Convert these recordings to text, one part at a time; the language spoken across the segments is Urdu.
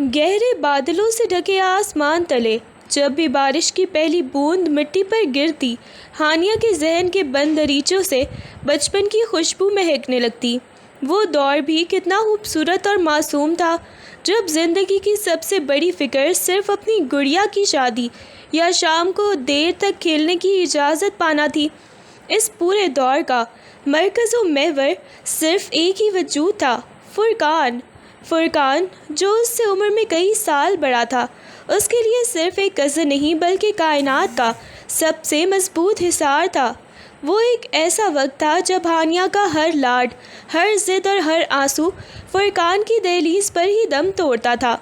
گہرے بادلوں سے ڈھکے آسمان تلے جب بھی بارش کی پہلی بوند مٹی پر گرتی، ہانیہ کے ذہن کے بند دریچوں سے بچپن کی خوشبو مہکنے لگتی۔ وہ دور بھی کتنا خوبصورت اور معصوم تھا جب زندگی کی سب سے بڑی فکر صرف اپنی گڑیا کی شادی یا شام کو دیر تک کھیلنے کی اجازت پانا تھی۔ اس پورے دور کا مرکز و محور صرف ایک ہی وجود تھا، فرقان۔ فرقان جو اس سے عمر میں کئی سال بڑا تھا، اس کے لیے صرف ایک کزن نہیں بلکہ کائنات کا سب سے مضبوط حصار تھا۔ وہ ایک ایسا وقت تھا جب ہانیہ کا ہر لاڈ، ہر ضد اور ہر آنسو فرقان کی دہلیز پر ہی دم توڑتا تھا۔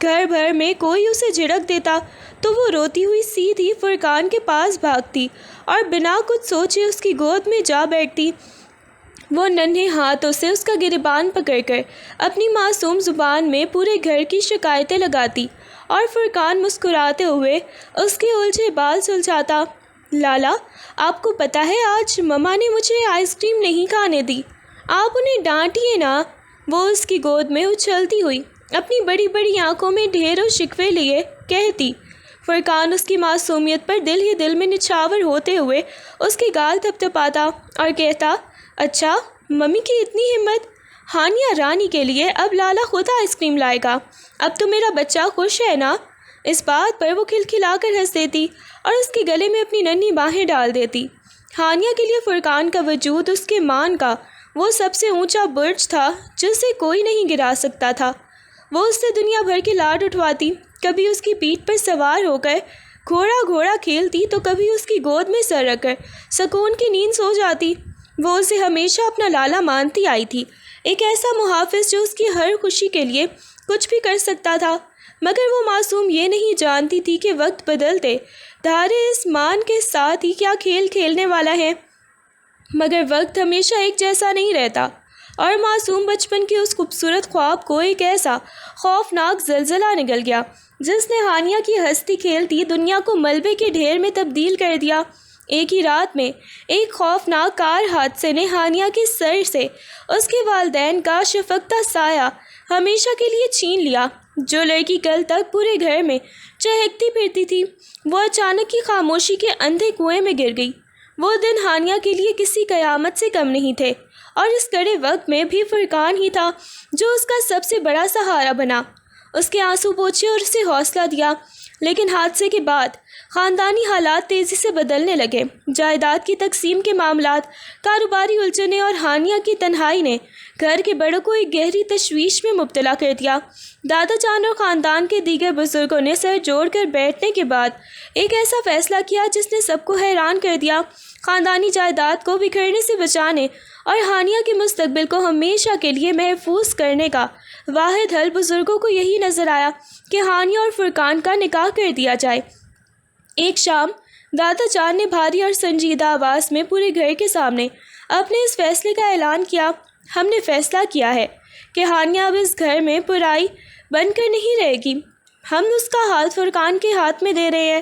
گھر بھر میں کوئی اسے جھڑک دیتا تو وہ روتی ہوئی سیدھی فرقان کے پاس بھاگتی اور بنا کچھ سوچے اس کی گود میں جا بیٹھتی۔ وہ ننھے ہاتھوں سے اس کا گریبان پکڑ کر اپنی معصوم زبان میں پورے گھر کی شکایتیں لگاتی اور فرقان مسکراتے ہوئے اس کے الجھے بال سلجھاتا۔ لالا، آپ کو پتہ ہے آج مما نے مجھے آئس کریم نہیں کھانے دی، آپ انہیں ڈانٹیے نا۔ وہ اس کی گود میں اچھلتی ہوئی اپنی بڑی بڑی آنکھوں میں ڈھیروں شکوے لیے کہتی۔ فرقان اس کی معصومیت پر دل ہی دل میں نچھاور ہوتے ہوئے اس کے گال تھپ تھپاتا اور کہتا، اچھا ممی کی اتنی ہمت۔ ہانیہ رانی کے لیے اب لالا خود آئس کریم لائے گا، اب تو میرا بچہ خوش ہے نا۔ اس بات پر وہ کھلکھلا کر ہنس دیتی اور اس کے گلے میں اپنی ننھی باہیں ڈال دیتی۔ ہانیہ کے لیے فرقان کا وجود اس کے مان کا وہ سب سے اونچا برج تھا جسے کوئی نہیں گرا سکتا تھا۔ وہ اس سے دنیا بھر کے لاڈ اٹھواتی، کبھی اس کی پیٹھ پر سوار ہو کر گھوڑا گھوڑا کھیلتی تو کبھی اس کی گود میں سر رکھ کر سکون کی نیند سو جاتی۔ وہ اسے ہمیشہ اپنا لالا مانتی آئی تھی، ایک ایسا محافظ جو اس کی ہر خوشی کے لیے کچھ بھی کر سکتا تھا۔ مگر وہ معصوم یہ نہیں جانتی تھی کہ وقت بدلتے دھارے اس مان کے ساتھ ہی کیا کھیل کھیلنے والا ہے۔ مگر وقت ہمیشہ ایک جیسا نہیں رہتا اور معصوم بچپن کے اس خوبصورت خواب کو ایک ایسا خوفناک زلزلہ نگل گیا جس نے ہانیہ کی ہستی کھیلتی دنیا کو ملبے کے ڈھیر میں تبدیل کر دیا۔ ایک ہی رات میں ایک خوفناک کار حادثے نے ہانیہ کے سر سے اس کے والدین کا شفقتہ سایہ ہمیشہ کے لیے چھین لیا۔ جو لڑکی کل تک پورے گھر میں چہکتی پھرتی تھی، وہ اچانک کی خاموشی کے اندھے کنویں میں گر گئی۔ وہ دن ہانیہ کے لیے کسی قیامت سے کم نہیں تھے اور اس کڑے وقت میں بھی فرقان ہی تھا جو اس کا سب سے بڑا سہارا بنا، اس کے آنسو پوچھے اور اسے حوصلہ دیا۔ لیکن حادثے کے بعد خاندانی حالات تیزی سے بدلنے لگے۔ جائیداد کی تقسیم کے معاملات، کاروباری الجھنیں اور ہانیہ کی تنہائی نے گھر کے بڑوں کو ایک گہری تشویش میں مبتلا کر دیا۔ دادا جان اور خاندان کے دیگر بزرگوں نے سر جوڑ کر بیٹھنے کے بعد ایک ایسا فیصلہ کیا جس نے سب کو حیران کر دیا۔ خاندانی جائیداد کو بکھرنے سے بچانے اور ہانیہ کے مستقبل کو ہمیشہ کے لیے محفوظ کرنے کا واحد حل بزرگوں کو یہی نظر آیا کہ ہانیہ اور فرقان کا نکاح کر دیا جائے۔ ایک شام دادا جان نے بھاری اور سنجیدہ آواز میں پورے گھر کے سامنے اپنے اس فیصلے کا اعلان کیا، ہم نے فیصلہ کیا ہے کہ ہانیہ اب اس گھر میں پرائی بن کر نہیں رہے گی، ہم اس کا ہاتھ فرقان کے ہاتھ میں دے رہے ہیں۔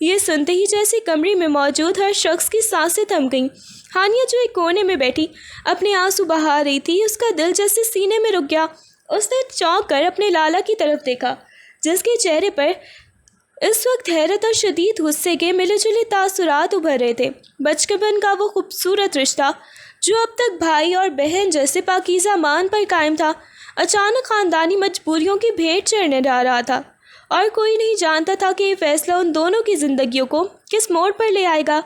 یہ سنتے ہی جیسے کمرے میں موجود ہر شخص کی سانسیں تھم گئیں۔ ہانیہ جو ایک کونے میں بیٹھی اپنے آنسو بہا رہی تھی، اس کا دل جیسے سینے میں رک گیا۔ اس نے چونک کر اپنے لالا کی طرف دیکھا جس کے چہرے پر اس وقت حیرت اور شدید غصے کے ملے جلے تاثرات ابھر رہے تھے۔ بچپن کا وہ خوبصورت رشتہ جو اب تک بھائی اور بہن جیسے پاکیزہ مان پر قائم تھا، اچانک خاندانی مجبوریوں کی بھیٹ چڑھنے جا رہا تھا اور کوئی نہیں جانتا تھا کہ یہ فیصلہ ان دونوں کی زندگیوں کو کس موڑ پر لے آئے گا۔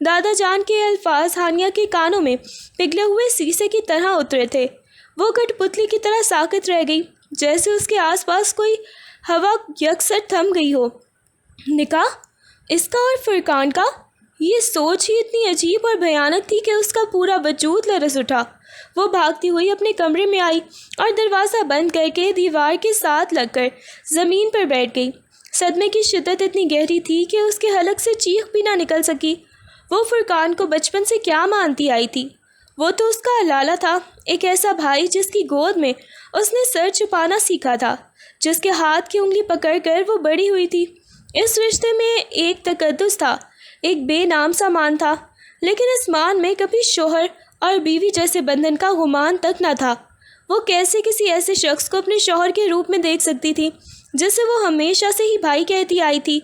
دادا جان کے الفاظ ہانیہ کے کانوں میں پگھلے ہوئے سیسے کی طرح اترے تھے۔ وہ کٹ پتلی کی طرح ساکت رہ گئی، جیسے اس کے آس پاس کوئی ہوا یکسر تھم گئی ہو۔ نکاح، اس کا اور فرقان کا؟ یہ سوچ ہی اتنی عجیب اور بھیانک تھی کہ اس کا پورا وجود لرز اٹھا۔ وہ بھاگتی ہوئی اپنے کمرے میں آئی اور دروازہ بند کر کے دیوار کے ساتھ لگ کر زمین پر بیٹھ گئی۔ صدمے کی شدت اتنی گہری تھی کہ اس کے حلق سے چیخ بھی نہ نکل سکی۔ وہ فرقان کو بچپن سے کیا مانتی آئی تھی؟ وہ تو اس کا لالا تھا، ایک ایسا بھائی جس کی گود میں اس نے سر چھپانا سیکھا تھا، جس کے ہاتھ کی انگلی پکڑ کر وہ بڑی ہوئی تھی۔ اس رشتے میں ایک تقدس تھا، ایک بے نام سا مان تھا، لیکن اس مان میں کبھی شوہر اور بیوی جیسے بندھن کا گمان تک نہ تھا۔ وہ کیسے کسی ایسے شخص کو اپنے شوہر کے روپ میں دیکھ سکتی تھی جسے وہ ہمیشہ سے ہی بھائی کہتی آئی تھی؟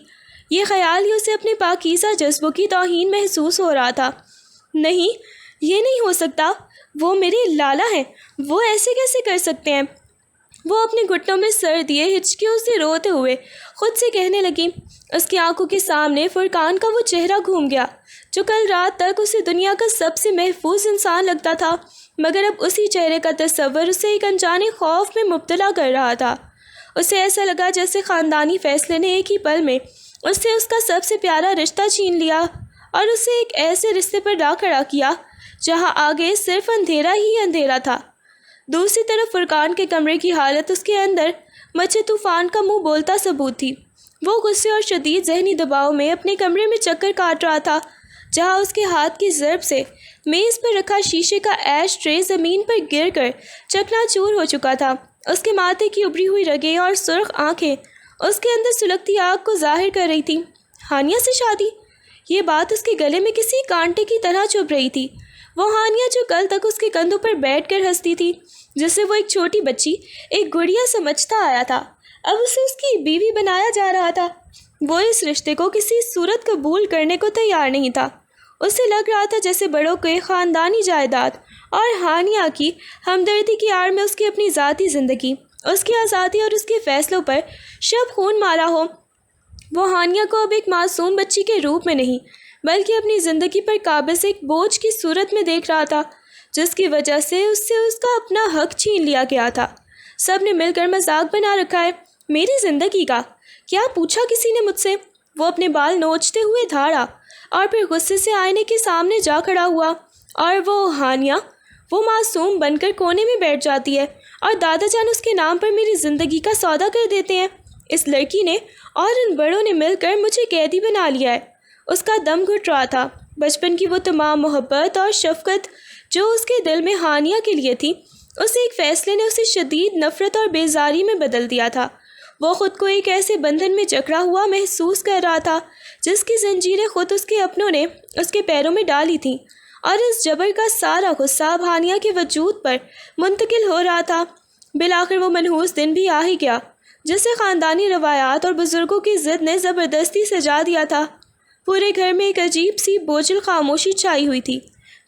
یہ خیال ہی اسے اپنے پاکیزہ جذبوں کی توہین محسوس ہو رہا تھا۔ نہیں، یہ نہیں ہو سکتا، وہ میرے لالا ہیں، وہ ایسے کیسے کر سکتے ہیں؟ وہ اپنے گھٹنوں میں سر دیے ہچکیوں سے روتے ہوئے خود سے کہنے لگی۔ اس کی آنکھوں کے سامنے فرقان کا وہ چہرہ گھوم گیا جو کل رات تک اسے دنیا کا سب سے محفوظ انسان لگتا تھا، مگر اب اسی چہرے کا تصور اسے ایک انجانے خوف میں مبتلا کر رہا تھا۔ اسے ایسا لگا جیسے خاندانی فیصلے نے ایک ہی پل میں اس سے اس کا سب سے پیارا رشتہ چھین لیا اور اسے ایک ایسے رشتے پر لا کھڑا کیا جہاں آگے صرف اندھیرا ہی اندھیرا تھا۔ دوسری طرف فرقان کے کمرے کی حالت اس کے اندر مچے طوفان کا منہ بولتا ثبوت تھی۔ وہ غصے اور شدید ذہنی دباؤ میں اپنے کمرے میں چکر کاٹ رہا تھا جہاں اس کے ہاتھ کی ضرب سے میز پر رکھا شیشے کا ایش ٹرے زمین پر گر کر چکنا چور ہو چکا تھا۔ اس کے ماتھے کی ابری ہوئی رگیں اور سرخ آنکھیں اس کے اندر سلگتی آگ کو ظاہر کر رہی تھیں۔ ہانیہ سے شادی؟ یہ بات اس کے گلے میں کسی کانٹے کی طرح چبھ رہی تھی۔ وہ ہانیہ جو کل تک اس کے کندھوں پر بیٹھ کر ہنستی تھی، جسے وہ ایک چھوٹی بچی، ایک گڑیا سمجھتا آیا تھا، اب اسے اس کی بیوی بنایا جا رہا تھا۔ وہ اس رشتے کو کسی صورت قبول کرنے کو تیار نہیں تھا۔ اسے لگ رہا تھا جیسے بڑوں کے خاندانی جائیداد اور ہانیہ کی ہمدردی کی آڑ میں اس کی اپنی ذاتی زندگی، اس کی آزادی اور اس کے فیصلوں پر شب خون مارا ہو۔ وہ ہانیہ کو اب ایک معصوم بچی کے روپ میں نہیں بلکہ اپنی زندگی پر قابض ایک بوجھ کی صورت میں دیکھ رہا تھا، جس کی وجہ سے اس کا اپنا حق چھین لیا گیا تھا۔ سب نے مل کر مذاق بنا رکھا ہے میری زندگی کا۔ کیا پوچھا کسی نے مجھ سے؟ وہ اپنے بال نوچتے ہوئے دھاڑا اور پھر غصے سے آئینے کے سامنے جا کھڑا ہوا، اور وہ ہانیہ، وہ معصوم بن کر کونے میں بیٹھ جاتی ہے اور دادا جان اس کے نام پر میری زندگی کا سودا کر دیتے ہیں۔ اس لڑکی نے اور ان بڑوں نے مل کر مجھے قیدی بنا لیا ہے۔ اس کا دم گھٹ رہا تھا۔ بچپن کی وہ تمام محبت اور شفقت جو اس کے دل میں ہانیہ کے لیے تھی، اس ایک فیصلے نے اسے شدید نفرت اور بیزاری میں بدل دیا تھا۔ وہ خود کو ایک ایسے بندھن میں جکڑا ہوا محسوس کر رہا تھا جس کی زنجیریں خود اس کے اپنوں نے اس کے پیروں میں ڈالی تھیں، اور اس جبر کا سارا غصہ اب ہانیہ کے وجود پر منتقل ہو رہا تھا۔ بالآخر وہ منحوس دن بھی آ ہی گیا جسے خاندانی روایات اور بزرگوں کی ضد نے زبردستی سجا دیا تھا۔ پورے گھر میں ایک عجیب سی بوجھل خاموشی چھائی ہوئی تھی،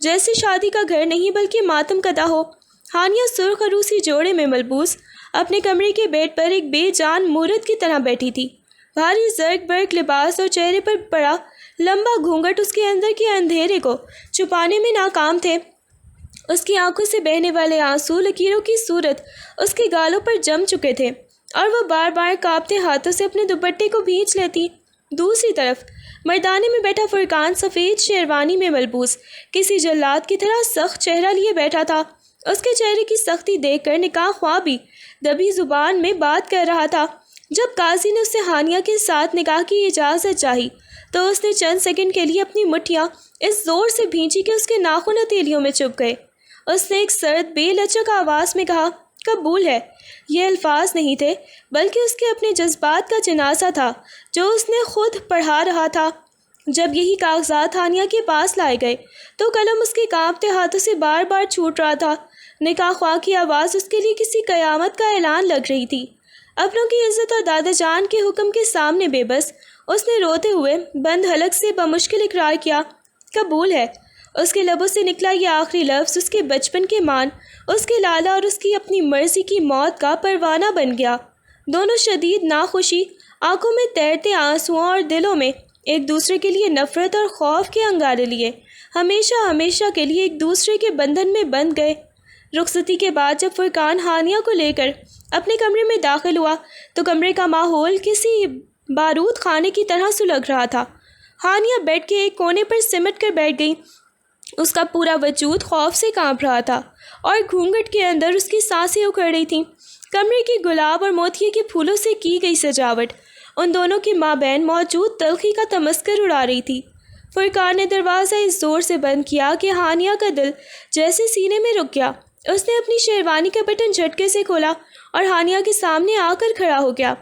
جیسے شادی کا گھر نہیں بلکہ ماتم کدا ہو۔ ہانیہ سرخ عروسی جوڑے میں ملبوس اپنے کمرے کے بیڈ پر ایک بے جان مورت کی طرح بیٹھی تھی۔ بھاری زرق برق لباس اور چہرے پر پڑا لمبا گھونگھٹ اس کے اندر کے اندھیرے کو چھپانے میں ناکام تھے۔ اس کی آنکھوں سے بہنے والے آنسو لکیروں کی صورت اس کے گالوں پر جم چکے تھے اور وہ بار بار کانپتے ہاتھوں سے اپنے دوپٹے کو بھینچ لیتی۔ دوسری طرف مردانے میں بیٹھا فرقان سفید شیروانی میں ملبوس کسی جلاد کی طرح سخت چہرہ لیے بیٹھا تھا۔ اس کے چہرے کی سختی دیکھ کر نکاح خواہ بھی دبی زبان میں بات کر رہا تھا۔ جب قاضی نے اس سے ہانیہ کے ساتھ نکاح کی اجازت چاہی تو اس نے چند سیکنڈ کے لیے اپنی مٹھیاں اس زور سے بھینچی کہ اس کے ناخن ہتھیلیوں میں چبھ گئے۔ اس نے ایک سرد بے لچک آواز میں کہا، قبول ہے۔ یہ الفاظ نہیں تھے بلکہ اس کے اپنے جذبات کا جنازہ تھا جو اس نے خود پڑھا رہا تھا۔ جب یہی کاغذات ہانیہ کے پاس لائے گئے تو قلم اس کے کانپتے ہاتھوں سے بار بار چھوٹ رہا تھا۔ نکاح خواہ کی آواز اس کے لیے کسی قیامت کا اعلان لگ رہی تھی۔ اپنوں کی عزت اور دادا جان کے حکم کے سامنے بے بس اس نے روتے ہوئے بند حلق سے بمشکل اقرار کیا، قبول ہے۔ اس کے لبوں سے نکلا یہ آخری لفظ اس کے بچپن کے مان، اس کے لالا اور اس کی اپنی مرضی کی موت کا پروانہ بن گیا۔ دونوں شدید ناخوشی، آنکھوں میں تیرتے آنسوؤں اور دلوں میں ایک دوسرے کے لیے نفرت اور خوف کے انگارے لیے ہمیشہ ہمیشہ کے لیے ایک دوسرے کے بندھن میں بندھ گئے۔ رخصتی کے بعد جب فرقان ہانیہ کو لے کر اپنے کمرے میں داخل ہوا تو کمرے کا ماحول کسی بارود خانے کی طرح سلگ رہا تھا۔ ہانیہ بیڈ کے ایک کونے پر سمٹ کر بیٹھ گئی۔ اس کا پورا وجود خوف سے کانپ رہا تھا اور گھونگھٹ کے اندر اس کی سانسیں اکھڑ رہی تھیں۔ کمرے کی گلاب اور موتیے کے پھولوں سے کی گئی سجاوٹ ان دونوں کے مابین موجود تلخی کا تمسخر اڑا رہی تھی۔ فرقان نے دروازہ اس زور سے بند کیا کہ ہانیہ کا دل جیسے سینے میں رک گیا۔ اس نے اپنی شیروانی کا بٹن جھٹکے سے کھولا اور ہانیہ کے سامنے آ کر کھڑا ہو گیا۔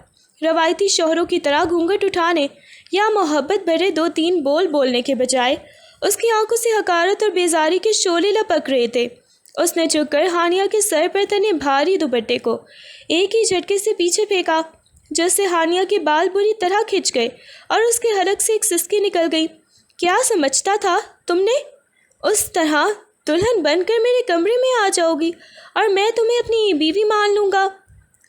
روایتی شوہروں کی طرح گھونگھٹ اٹھانے یا محبت بھرے دو تین بول بولنے کے بجائے اس کی آنکھوں سے حقارت اور بیزاری کے شعلے لپک رہے تھے۔ اس نے جھک کر ہانیہ کے سر پر تنے بھاری دوپٹے کو ایک ہی جھٹکے سے پیچھے پھینکا، جس سے ہانیہ کے بال بری طرح کھنچ گئے اور اس کے حلق سے ایک سسکی نکل گئی۔ کیا سمجھتا تھا تم نے؟ اس طرح دلہن بن کر میرے کمرے میں آ جاؤ گی اور میں تمہیں اپنی بیوی مان لوں گا؟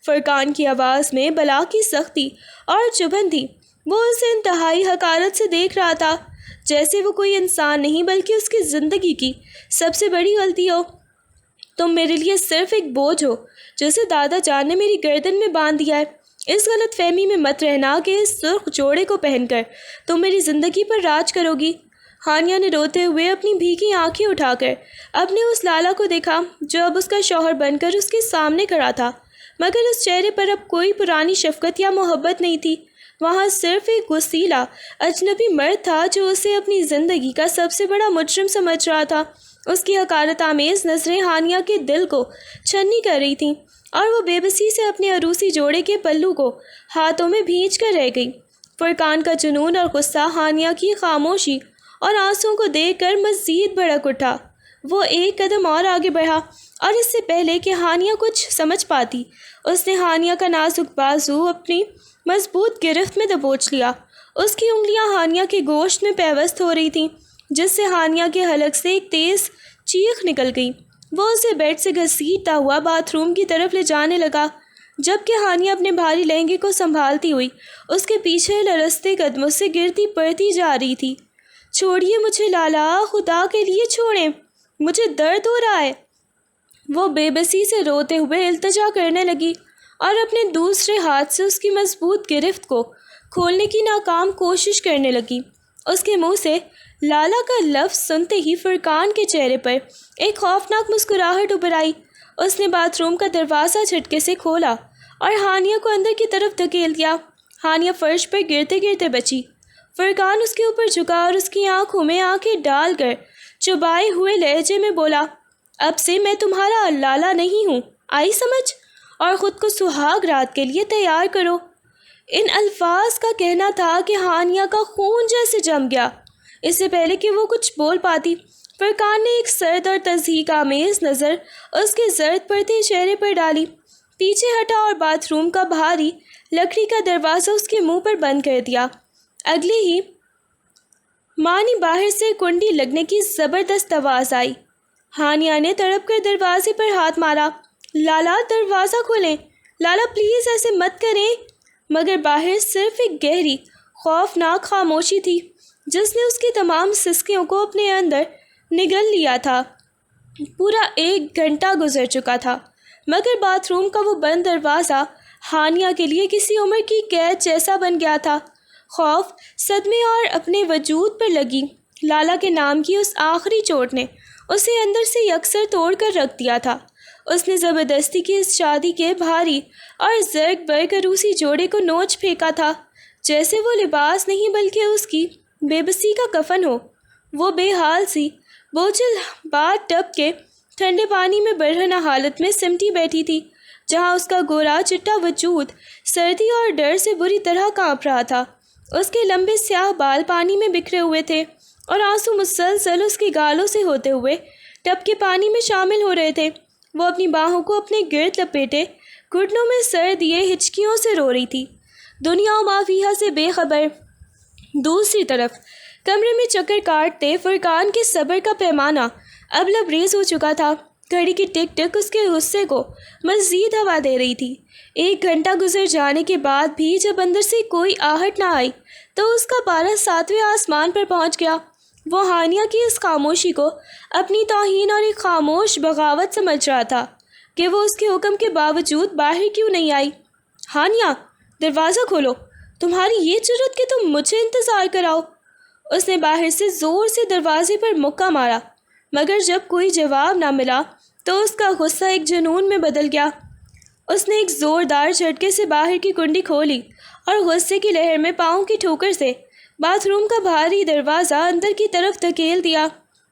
فرقان کی آواز میں بلا کی سختی اور چبھن تھی۔ وہ اسے انتہائی حقارت سے دیکھ رہا تھا، جیسے وہ کوئی انسان نہیں بلکہ اس کی زندگی کی سب سے بڑی غلطی ہو۔ تم میرے لیے صرف ایک بوجھ ہو جسے دادا جان نے میری گردن میں باندھ دیا ہے۔ اس غلط فہمی میں مت رہنا کہ اس سرخ جوڑے کو پہن کر تم میری زندگی پر راج کرو گی۔ ہانیہ نے روتے ہوئے اپنی بھیگی آنکھیں اٹھا کر اپنے اس لالا کو دیکھا جو اب اس کا شوہر بن کر اس کے سامنے کھڑا تھا، مگر اس چہرے پر اب کوئی پرانی شفقت یا محبت نہیں تھی۔ وہاں صرف ایک غسیلا اجنبی مرد تھا جو اسے اپنی زندگی کا سب سے بڑا مجرم سمجھ رہا تھا۔ اس کی حقارت آمیز نظریں ہانیہ کے دل کو چھنی کر رہی تھیں اور وہ بے بسی سے اپنے عروسی جوڑے کے پلو کو ہاتھوں میں بھینچ کر رہ گئی۔ فرقان کا جنون اور غصہ ہانیہ کی خاموشی اور آنسوؤں کو دیکھ کر مزید بھڑک اٹھا۔ وہ ایک قدم اور آگے بڑھا اور اس سے پہلے کہ ہانیہ کچھ سمجھ پاتی، اس نے ہانیہ کا نازک بازو اپنی مضبوط گرفت میں دبوچ لیا۔ اس کی انگلیاں ہانیہ کے گوشت میں پیوست ہو رہی تھیں، جس سے ہانیہ کے حلق سے ایک تیز چیخ نکل گئی۔ وہ اسے بیڈ سے گھسیٹتا ہوا باتھ روم کی طرف لے جانے لگا، جبکہ ہانیہ اپنے بھاری لہنگے کو سنبھالتی ہوئی اس کے پیچھے لرزتے قدموں سے گرتی پڑتی جا رہی تھی۔ چھوڑیے مجھے لالا، خدا کے لیے چھوڑیں، مجھے درد ہو رہا ہے۔ وہ بے بسی سے روتے ہوئے التجا کرنے لگی اور اپنے دوسرے ہاتھ سے اس کی مضبوط گرفت کو کھولنے کی ناکام کوشش کرنے لگی۔ اس کے منہ سے لالا کا لفظ سنتے ہی فرقان کے چہرے پر ایک خوفناک مسکراہٹ ابھر آئی۔ اس نے باتھ روم کا دروازہ جھٹکے سے کھولا اور ہانیہ کو اندر کی طرف دھکیل دیا۔ ہانیہ فرش پر گرتے گرتے بچی۔ فرقان اس کے اوپر جھکا اور اس کی آنکھوں میں آنکھیں ڈال کر چبائے ہوئے لہجے میں بولا، اب سے میں تمہارا لالا نہیں ہوں، آئی سمجھ؟ اور خود کو سہاگ رات کے لیے تیار کرو۔ ان الفاظ کا کہنا تھا کہ ہانیہ کا خون جیسے جم گیا۔ اس سے پہلے کہ وہ کچھ بول پاتی، فرقان نے ایک سرد اور تضحیک آمیز نظر اس کے زرد پڑتے چہرے پر ڈالی، پیچھے ہٹا اور باتھ روم کا بھاری لکڑی کا دروازہ اس کے منہ پر بند کر دیا۔ اگلے ہی معنی باہر سے کنڈی لگنے کی زبردست آواز آئی۔ ہانیہ نے تڑپ کر دروازے پر ہاتھ مارا۔ لالا، دروازہ کھولیں، لالا پلیز ایسے مت کریں۔ مگر باہر صرف ایک گہری خوفناک خاموشی تھی جس نے اس کی تمام سسکیوں کو اپنے اندر نگل لیا تھا۔ پورا 1 گھنٹہ گزر چکا تھا، مگر باتھ روم کا وہ بند دروازہ ہانیہ کے لیے کسی عمر کی قید جیسا بن گیا تھا۔ خوف، صدمے اور اپنے وجود پر لگی لالا کے نام کی اس آخری چوٹ نے اسے اندر سے یکسر توڑ کر رکھ دیا تھا۔ اس نے زبردستی کی اس شادی کے بھاری اور زرق برق عروسی جوڑے کو نوچ پھینکا تھا، جیسے وہ لباس نہیں بلکہ اس کی بے بسی کا کفن ہو۔ وہ بے حال سی بوجھل باتھ ٹب کے ٹھنڈے پانی میں برہنہ حالت میں سمٹی بیٹھی تھی، جہاں اس کا گورا چٹا وجود سردی اور ڈر سے بری طرح کانپ رہا تھا۔ اس کے لمبے سیاہ بال پانی میں بکھرے ہوئے تھے اور آنسو مسلسل اس کے گالوں سے ہوتے ہوئے ٹب کے پانی میں شامل ہو رہے تھے۔ وہ اپنی باہوں کو اپنے گرد لپیٹے گھٹنوں میں سر دیے ہچکیوں سے رو رہی تھی، دنیا و ما فیہا سے بے خبر۔ دوسری طرف کمرے میں چکر کاٹتے فرقان کے صبر کا پیمانہ اب لبریز ہو چکا تھا۔ گھڑی کی ٹک ٹک اس کے غصے کو مزید ہوا دے رہی تھی۔ 1 گھنٹہ گزر جانے کے بعد بھی جب اندر سے کوئی آہٹ نہ آئی تو اس کا پارا 7ویں آسمان پر پہنچ گیا۔ وہ ہانیہ کی اس خاموشی کو اپنی توہین اور ایک خاموش بغاوت سمجھ رہا تھا کہ وہ اس کے حکم کے باوجود باہر کیوں نہیں آئی۔ ہانیہ، دروازہ کھولو، تمہاری یہ جرأت کہ تم مجھے انتظار کراؤ۔ اس نے باہر سے زور سے دروازے پر مکہ مارا، مگر جب کوئی جواب نہ ملا تو اس کا غصہ ایک جنون میں بدل گیا۔ اس نے ایک زوردار جھٹکے سے باہر کی کنڈی کھولی اور غصے کی لہر میں پاؤں کی ٹھوکر سے باتھ روم کا بھاری دروازہ اندر کی طرف دھکیل دیا۔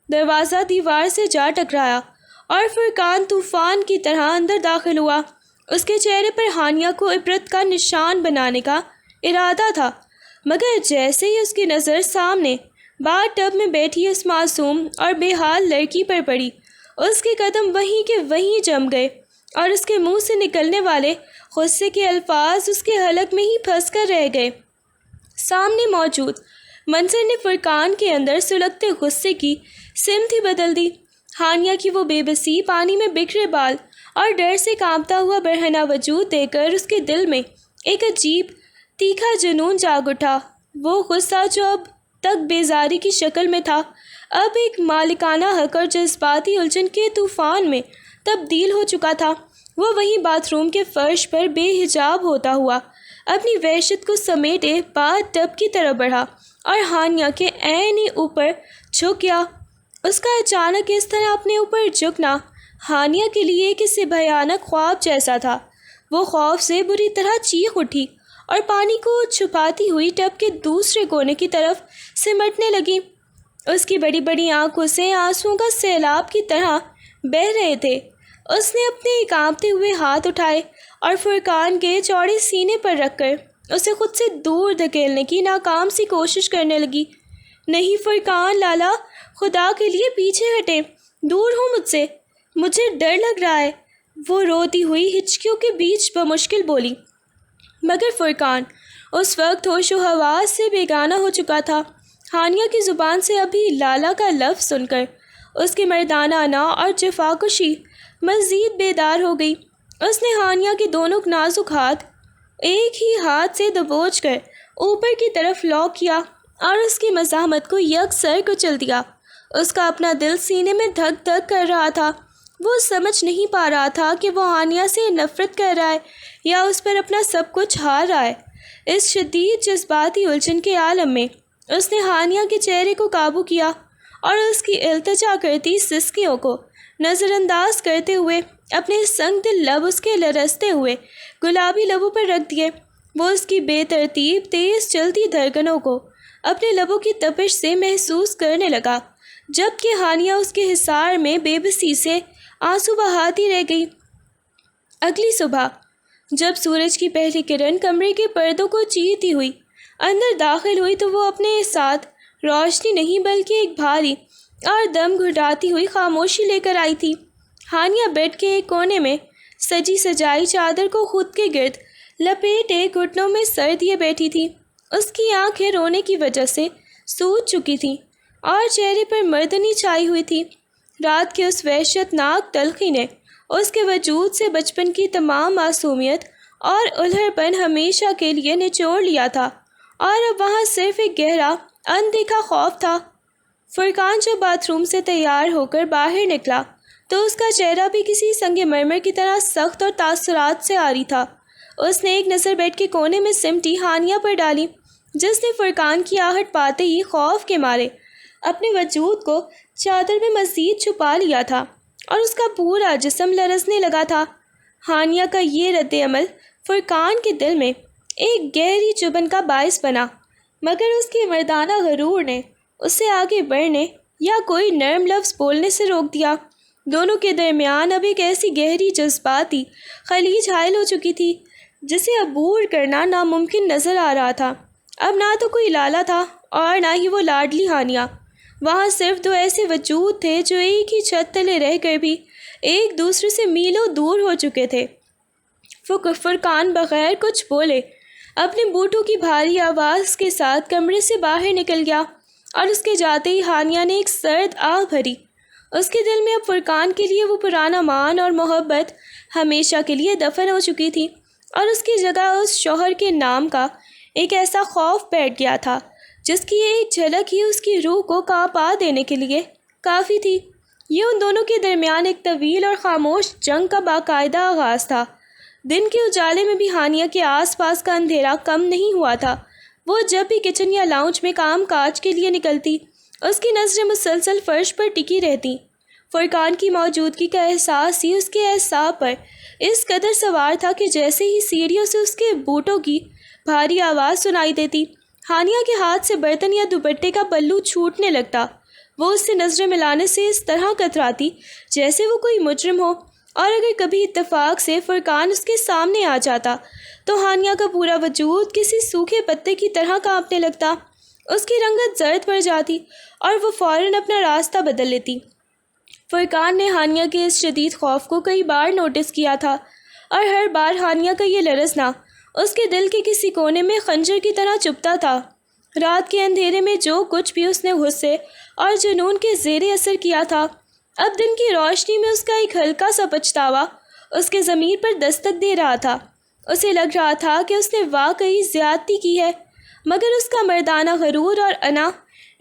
دروازہ دیوار سے جا ٹکرایا اور فرقان طوفان کی طرح اندر داخل ہوا۔ اس کے چہرے پر ہانیہ کو عبرت کا نشان بنانے کا ارادہ تھا، مگر جیسے ہی اس کی نظر سامنے باتھ ٹب میں بیٹھی اس معصوم اور بے حال لڑکی پر پڑی، اس کے قدم وہیں کے وہیں جم گئے اور اس کے منہ سے نکلنے والے غصے کے الفاظ اس کے حلق میں ہی پھنس کر رہ گئے۔ سامنے موجود منظر نے فرقان کے اندر سلگتے غصے کی سمت ہی بدل دی۔ ہانیہ کی وہ بے بسی، پانی میں بکھرے بال اور ڈر سے کانپتا ہوا برہنہ وجود دیکھ کر اس کے دل میں ایک عجیب تیکھا جنون جاگ اٹھا۔ وہ غصہ جو اب تک بیزاری کی شکل میں تھا، اب ایک مالکانہ حق اور جذباتی الجھن کے طوفان میں تبدیل ہو چکا تھا۔ وہ وہیں باتھ روم کے فرش پر بے حجاب ہوتا ہوا اپنی وحشت کو سمیٹے باتھ ٹب کی طرف بڑھا اور ہانیہ کے عین ہی اوپر جھک گیا۔ اس کا اچانک اس طرح اپنے اوپر جھکنا ہانیہ کے لیے کسی بھیانک خواب جیسا تھا۔ وہ خوف سے بری طرح چیخ اٹھی اور پانی کو چھپاتی ہوئی ٹب کے دوسرے کونے کی طرف سمٹنے لگی۔ اس کی بڑی بڑی آنکھوں سے آنسوؤں کا سیلاب کی طرح بہہ رہے تھے۔ اس نے اپنے کانپتے ہوئے ہاتھ اٹھائے اور فرقان کے چوڑے سینے پر رکھ کر اسے خود سے دور دھکیلنے کی ناکام سی کوشش کرنے لگی۔ نہیں فرقان لالا، خدا کے لیے پیچھے ہٹیں، دور ہو مجھ سے، مجھے ڈر لگ رہا ہے، وہ روتی ہوئی ہچکیوں کے بیچ بمشکل بولی۔ مگر فرقان اس وقت ہوش و حواس سے بیگانہ ہو چکا تھا۔ ہانیہ کی زبان سے ابھی لالا کا لفظ سن کر اس کی مردانہ انا اور جفاکشی مزید بیدار ہو گئی۔ اس نے ہانیہ کے دونوں نازک ہاتھ ایک ہی ہاتھ سے دبوچ کر اوپر کی طرف لاک کیا اور اس کی مزاحمت کو یکسر کچل دیا۔ اس کا اپنا دل سینے میں دھک دھک کر رہا تھا۔ وہ سمجھ نہیں پا رہا تھا کہ وہ ہانیہ سے نفرت کر رہا ہے یا اس پر اپنا سب کچھ ہار رہا ہے۔ اس شدید جذباتی الجھن کے عالم میں اس نے ہانیہ کے چہرے کو قابو کیا اور اس کی التجا کرتی سسکیوں کو نظر انداز کرتے ہوئے اپنے سنگ دل لب اس کے لرزتے ہوئے گلابی لبوں پر رکھ دیے۔ وہ اس کی بے ترتیب تیز چلتی دھڑکنوں کو اپنے لبوں کی تپش سے محسوس کرنے لگا، جبکہ ہانیہ اس کے حصار میں بے بسی سے آنسو بہاتی رہ گئی۔ اگلی صبح جب سورج کی پہلی کرن کمرے کے پردوں کو چیرتی ہوئی اندر داخل ہوئی تو وہ اپنے ساتھ روشنی نہیں بلکہ ایک بھاری اور دم گھٹاتی ہوئی خاموشی لے کر آئی تھی۔ ہانیہ بیڈ کے ایک کونے میں سجی سجائی چادر کو خود کے گرد لپیٹے گھٹنوں میں سر دیے بیٹھی تھی۔ اس کی آنکھیں رونے کی وجہ سے سوج چکی تھیں اور چہرے پر مردنی چھائی ہوئی تھی۔ رات کی اس وحشت ناک تلخی نے اس کے وجود سے بچپن کی تمام معصومیت اور الہڑ پن ہمیشہ کے لیے نچوڑ لیا تھا، اور اب وہاں صرف ایک گہرا اندیکھا خوف تھا۔ فرقان جب باتھ روم سے تیار ہو کر باہر نکلا تو اس کا چہرہ بھی کسی سنگ مرمر کی طرح سخت اور تاثرات سے عاری تھا۔ اس نے ایک نظر بیڈ کے کونے میں سمٹی ہانیہ پر ڈالی، جس نے فرقان کی آہٹ پاتے ہی خوف کے مارے اپنے وجود کو چادر میں مزید چھپا لیا تھا اور اس کا پورا جسم لرزنے لگا تھا۔ ہانیہ کا یہ رد عمل فرقان کے دل میں ایک گہری چبھن کا باعث بنا، مگر اس کی مردانہ غرور نے اسے آگے بڑھنے یا کوئی نرم لفظ بولنے سے روک دیا۔ دونوں کے درمیان اب ایک ایسی گہری جذباتی خلیج حائل ہو چکی تھی جسے عبور کرنا ناممکن نظر آ رہا تھا۔ اب نہ تو کوئی لالا تھا اور نہ ہی وہ لاڈلی ہانیہ، وہاں صرف دو ایسے وجود تھے جو ایک ہی چھت تلے رہ کر بھی ایک دوسرے سے میلوں دور ہو چکے تھے۔ فرقان بغیر کچھ بولے اپنے بوٹوں کی بھاری آواز کے ساتھ کمرے سے باہر نکل گیا، اور اس کے جاتے ہی ہانیہ نے ایک سرد آہ بھری۔ اس کے دل میں اب فرقان کے لیے وہ پرانا مان اور محبت ہمیشہ کے لیے دفن ہو چکی تھی، اور اس کی جگہ اس شوہر کے نام کا ایک ایسا خوف بیٹھ گیا تھا جس کی ایک جھلک ہی اس کی روح کو کانپا دینے کے لیے کافی تھی۔ یہ ان دونوں کے درمیان ایک طویل اور خاموش جنگ کا باقاعدہ آغاز تھا۔ دن کے اجالے میں بھی ہانیہ کے آس پاس کا اندھیرا کم نہیں ہوا تھا۔ وہ جب بھی کچن یا لاؤنج میں کام کاج کے لیے نکلتی، اس کی نظریں مسلسل فرش پر ٹکی رہتی۔ فرقان کی موجودگی کا احساس ہی اس کے اعصاب پر اس قدر سوار تھا کہ جیسے ہی سیڑھیوں سے اس کے بوٹوں کی بھاری آواز سنائی دیتی، ہانیہ کے ہاتھ سے برتن یا دوپٹے کا پلو چھوٹنے لگتا۔ وہ اس سے نظریں ملانے سے اس طرح کتراتی جیسے وہ کوئی مجرم ہو، اور اگر کبھی اتفاق سے فرقان اس کے سامنے آ جاتا تو ہانیہ کا پورا وجود کسی سوکھے پتے کی طرح کانپنے لگتا۔ اس کی رنگت زرد پڑ جاتی اور وہ فوراً اپنا راستہ بدل لیتی۔ فرقان نے ہانیہ کے اس شدید خوف کو کئی بار نوٹس کیا تھا، اور ہر بار ہانیہ کا یہ لرزنا اس کے دل کے کسی کونے میں خنجر کی طرح چبھتا تھا۔ رات کے اندھیرے میں جو کچھ بھی اس نے غصے اور جنون کے زیر اثر کیا تھا، اب دن کی روشنی میں اس کا ایک ہلکا سا پچھتاوا اس کے ضمیر پر دستک دے رہا تھا۔ اسے لگ رہا تھا کہ اس نے واقعی زیادتی کی ہے، مگر اس کا مردانہ غرور اور انا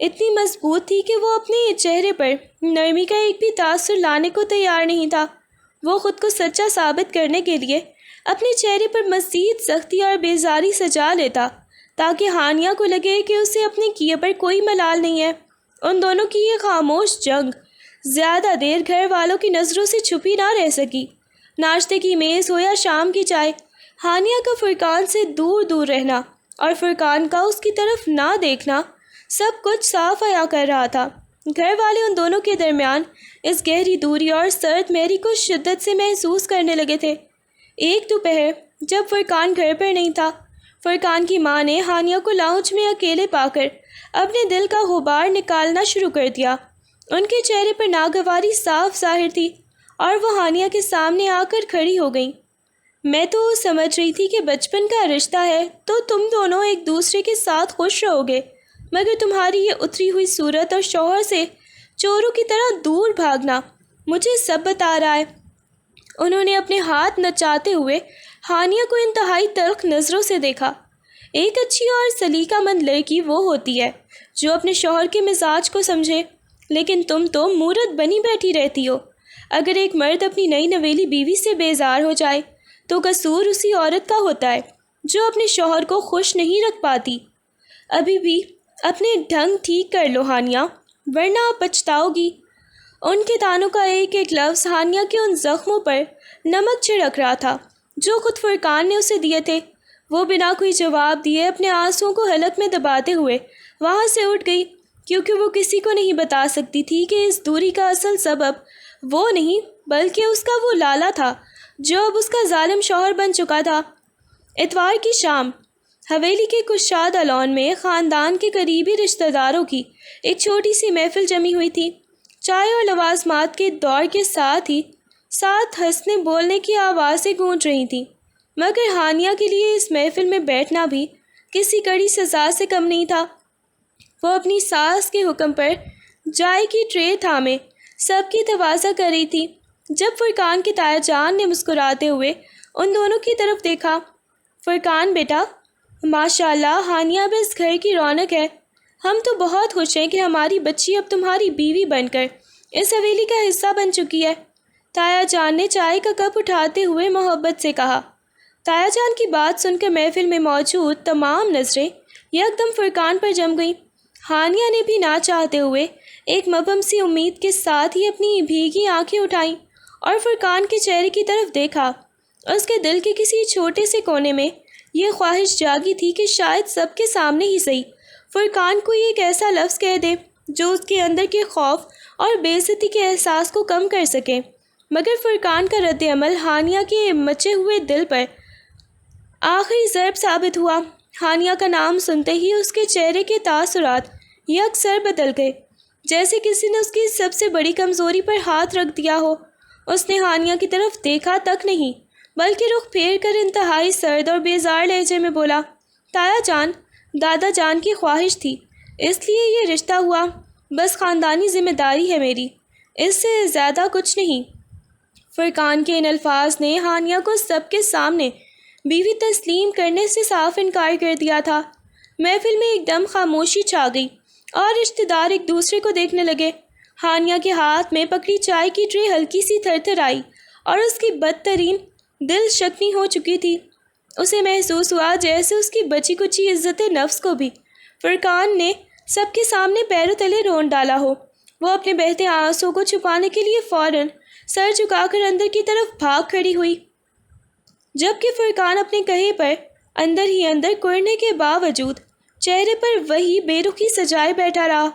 اتنی مضبوط تھی کہ وہ اپنے چہرے پر نرمی کا ایک بھی تاثر لانے کو تیار نہیں تھا۔ وہ خود کو سچا ثابت کرنے کے لیے اپنے چہرے پر مزید سختی اور بیزاری سجا لیتا، تاکہ ہانیہ کو لگے کہ اسے اپنے کیے پر کوئی ملال نہیں ہے۔ ان دونوں کی یہ خاموش جنگ زیادہ دیر گھر والوں کی نظروں سے چھپی نہ رہ سکی۔ ناشتے کی میز ہو یا شام کی چائے، ہانیہ کا فرقان سے دور دور رہنا اور فرقان کا اس کی طرف نہ دیکھنا سب کچھ صاف عیاں کر رہا تھا۔ گھر والے ان دونوں کے درمیان اس گہری دوری اور سرد مہری کو شدت سے محسوس کرنے لگے تھے۔ ایک دوپہر جب فرقان گھر پر نہیں تھا، فرقان کی ماں نے ہانیہ کو لاؤنج میں اکیلے پا کر اپنے دل کا غبار نکالنا شروع کر دیا۔ ان کے چہرے پر ناگواری صاف ظاہر تھی، اور وہ ہانیہ کے سامنے آ کر کھڑی ہو گئیں۔ میں تو سمجھ رہی تھی کہ بچپن کا رشتہ ہے تو تم دونوں ایک دوسرے کے ساتھ خوش رہو گے، مگر تمہاری یہ اتری ہوئی صورت اور شوہر سے چوروں کی طرح دور بھاگنا مجھے سب بتا رہا ہے۔ انہوں نے اپنے ہاتھ نچاتے ہوئے ہانیہ کو انتہائی تلخ نظروں سے دیکھا۔ ایک اچھی اور سلیقہ مند لڑکی وہ ہوتی ہے جو اپنے شوہر کے مزاج کو سمجھے، لیکن تم تو مورت بنی بیٹھی رہتی ہو۔ اگر ایک مرد اپنی نئی نویلی بیوی سے بیزار ہو جائے تو قصور اسی عورت کا ہوتا ہے جو اپنے شوہر کو خوش نہیں رکھ پاتی۔ ابھی بھی اپنے ڈھنگ ٹھیک کر لو ہانیہ، ورنہ آپ پچھتاؤ گی۔ ان کے تانوں کا ایک ایک لفظ ہانیہ کے ان زخموں پر نمک چھڑک رہا تھا جو خود فرقان نے اسے دیے تھے۔ وہ بنا کوئی جواب دیے اپنے آنسوؤں کو حلق میں دباتے ہوئے وہاں سے اٹھ گئی، کیونکہ وہ کسی کو نہیں بتا سکتی تھی کہ اس دوری کا اصل سبب وہ نہیں بلکہ اس کا وہ لالا تھا جو اب اس کا ظالم شوہر بن چکا تھا۔ اتوار کی شام حویلی کے کشادہ لان میں خاندان کے قریبی رشتہ داروں کی ایک چھوٹی سی محفل جمی ہوئی تھی۔ چائے اور لوازمات کے دور کے ساتھ ہی ساتھ ہنسنے بولنے کی آوازیں گونج رہی تھیں، مگر ہانیہ کے لیے اس محفل میں بیٹھنا بھی کسی کڑی سزا سے کم نہیں تھا۔ وہ اپنی ساس کے حکم پر چائے کی ٹرے تھامے سب کی تواضع کر رہی تھی جب فرقان کے تایا جان نے مسکراتے ہوئے ان دونوں کی طرف دیکھا۔ فرقان بیٹا، ماشاءاللہ ہانیہ اب اس گھر کی رونق ہے۔ ہم تو بہت خوش ہیں کہ ہماری بچی اب تمہاری بیوی بن کر اس حویلی کا حصہ بن چکی ہے، تایا جان نے چائے کا کپ اٹھاتے ہوئے محبت سے کہا۔ تایا جان کی بات سن کر محفل میں موجود تمام نظریں یکدم فرقان پر جم گئیں۔ ہانیہ نے بھی نہ چاہتے ہوئے ایک مبہم سی امید کے ساتھ ہی اپنی بھیگی آنکھیں اٹھائیں اور فرقان کے چہرے کی طرف دیکھا۔ اس کے دل کے کسی چھوٹے سے کونے میں یہ خواہش جاگی تھی کہ شاید سب کے سامنے ہی صحیح فرقان کو ایک ایسا لفظ کہہ دے جو اس کے اندر کے خوف اور بے عزتی کے احساس کو کم کر سکے، مگر فرقان کا رد عمل ہانیہ کے مچے ہوئے دل پر آخری ضرب ثابت ہوا۔ ہانیہ کا نام سنتے ہی اس کے چہرے کے تاثرات یکسر بدل گئے، جیسے کسی نے اس کی سب سے بڑی کمزوری پر ہاتھ رکھ دیا ہو۔ اس نے ہانیہ کی طرف دیکھا تک نہیں بلکہ رخ پھیر کر انتہائی سرد اور بیزار لہجے میں بولا، تایا جان، دادا جان کی خواہش تھی اس لیے یہ رشتہ ہوا، بس خاندانی ذمہ داری ہے میری، اس سے زیادہ کچھ نہیں۔ فرقان کے ان الفاظ نے ہانیہ کو سب کے سامنے بیوی تسلیم کرنے سے صاف انکار کر دیا تھا۔ محفل میں ایک دم خاموشی چھا گئی اور رشتہ دار ایک دوسرے کو دیکھنے لگے۔ ہانیہ کے ہاتھ میں پکڑی چائے کی ٹرے ہلکی سی تھر تھر آئی اور اس کی بدترین دل شکنی ہو چکی تھی۔ اسے محسوس ہوا جیسے اس کی بچی کچی عزت نفس کو بھی فرقان نے سب کے سامنے پیروں تلے رون ڈالا ہو۔ وہ اپنے بہتے آنسوں کو چھپانے کے لیے فوراً سر جھکا کر اندر کی طرف بھاگ کھڑی ہوئی، جبکہ فرقان اپنے کہے پر اندر ہی اندر کرنے کے باوجود چہرے پر وہی بے رخی سجائے بیٹھا رہا۔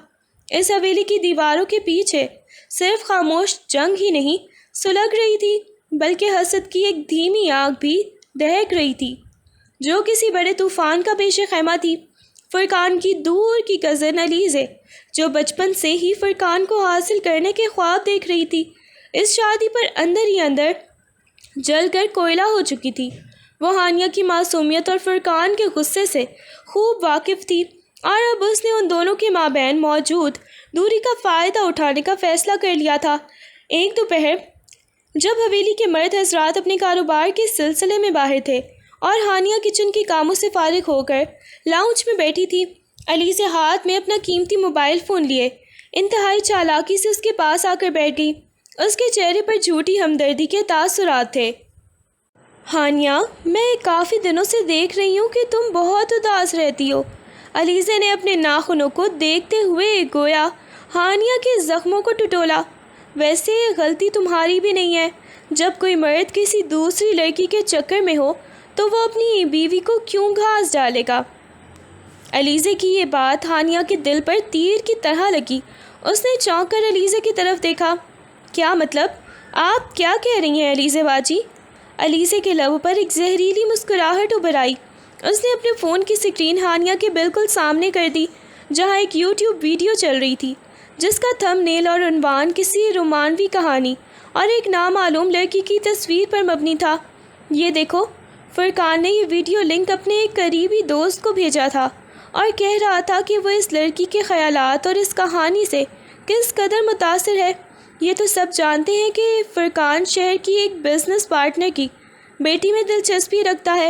اس حویلی کی دیواروں کے پیچھے صرف خاموش جنگ ہی نہیں سلگ رہی تھی، بلکہ حسد کی ایک دھیمی آگ بھی دہک رہی تھی جو کسی بڑے طوفان کا پیش خیمہ تھی۔ فرقان کی دور کی کزن علیزے، جو بچپن سے ہی فرقان کو حاصل کرنے کے خواب دیکھ رہی تھی، اس شادی پر اندر ہی اندر جل کر کوئلہ ہو چکی تھی۔ وہ ہانیہ کی معصومیت اور فرقان کے غصے سے خوب واقف تھی، اور اب اس نے ان دونوں کے مابین موجود دوری کا فائدہ اٹھانے کا فیصلہ کر لیا تھا۔ ایک دوپہر جب حویلی کے مرد حضرات اپنے کاروبار کے سلسلے میں باہر تھے اور ہانیہ کچن کے کاموں سے فارغ ہو کر لاؤنج میں بیٹھی تھی، علیزے ہاتھ میں اپنا قیمتی موبائل فون لیے انتہائی چالاکی سے اس کے پاس آ کر بیٹھ گئی۔ اس کے چہرے پر جھوٹی ہمدردی کے تاثرات تھے۔ ہانیہ، میں کافی دنوں سے دیکھ رہی ہوں کہ تم بہت اداس رہتی ہو۔ علیزے نے اپنے ناخنوں کو دیکھتے ہوئے گویا ہانیہ کے زخموں کو ٹٹولا۔ ویسے غلطی تمہاری بھی نہیں ہے۔ جب کوئی مرد کسی دوسری لڑکی کے چکر میں ہو تو وہ اپنی بیوی کو کیوں گھاس ڈالے گا؟ علیزے کی یہ بات ہانیہ کے دل پر تیر کی طرح لگی۔ اس نے چونک کر علیزے کی طرف دیکھا۔ کیا مطلب؟ آپ کیا کہہ رہی ہیں علیزے باجی؟ علیزے کے لبوں پر ایک زہریلی مسکراہٹ ابھر آئی۔ اس نے اپنے فون کی سکرین ہانیہ کے بالکل سامنے کر دی، جہاں ایک یوٹیوب ویڈیو چل رہی تھی جس کا تھم نیل اور عنوان کسی رومانوی کہانی اور ایک نامعلوم لڑکی کی تصویر پر مبنی تھا۔ یہ دیکھو، فرقان نے یہ ویڈیو لنک اپنے ایک قریبی دوست کو بھیجا تھا اور کہہ رہا تھا کہ وہ اس لڑکی کے خیالات اور اس کہانی سے کس قدر متاثر ہے۔ یہ تو سب جانتے ہیں کہ فرقان شہر کی ایک بزنس پارٹنر کی بیٹی میں دلچسپی رکھتا ہے۔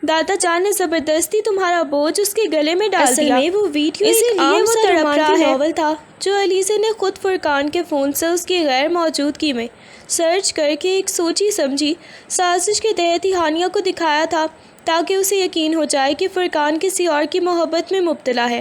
دادا جان نے زبردستی تمہارا بوجھ اس کے گلے میں ڈال دیا۔ اصل میں وہ ویڈیو ایک عام سا رومانٹک ناول تھا جو علیزے نے خود فرقان کے فون سے اس کی غیر موجودگی میں سرچ کر کے ایک سوچی سمجھی سازش کے تحت ہی ہانیہ کو دکھایا تھا، تاکہ اسے یقین ہو جائے کہ فرقان کسی اور کی محبت میں مبتلا ہے۔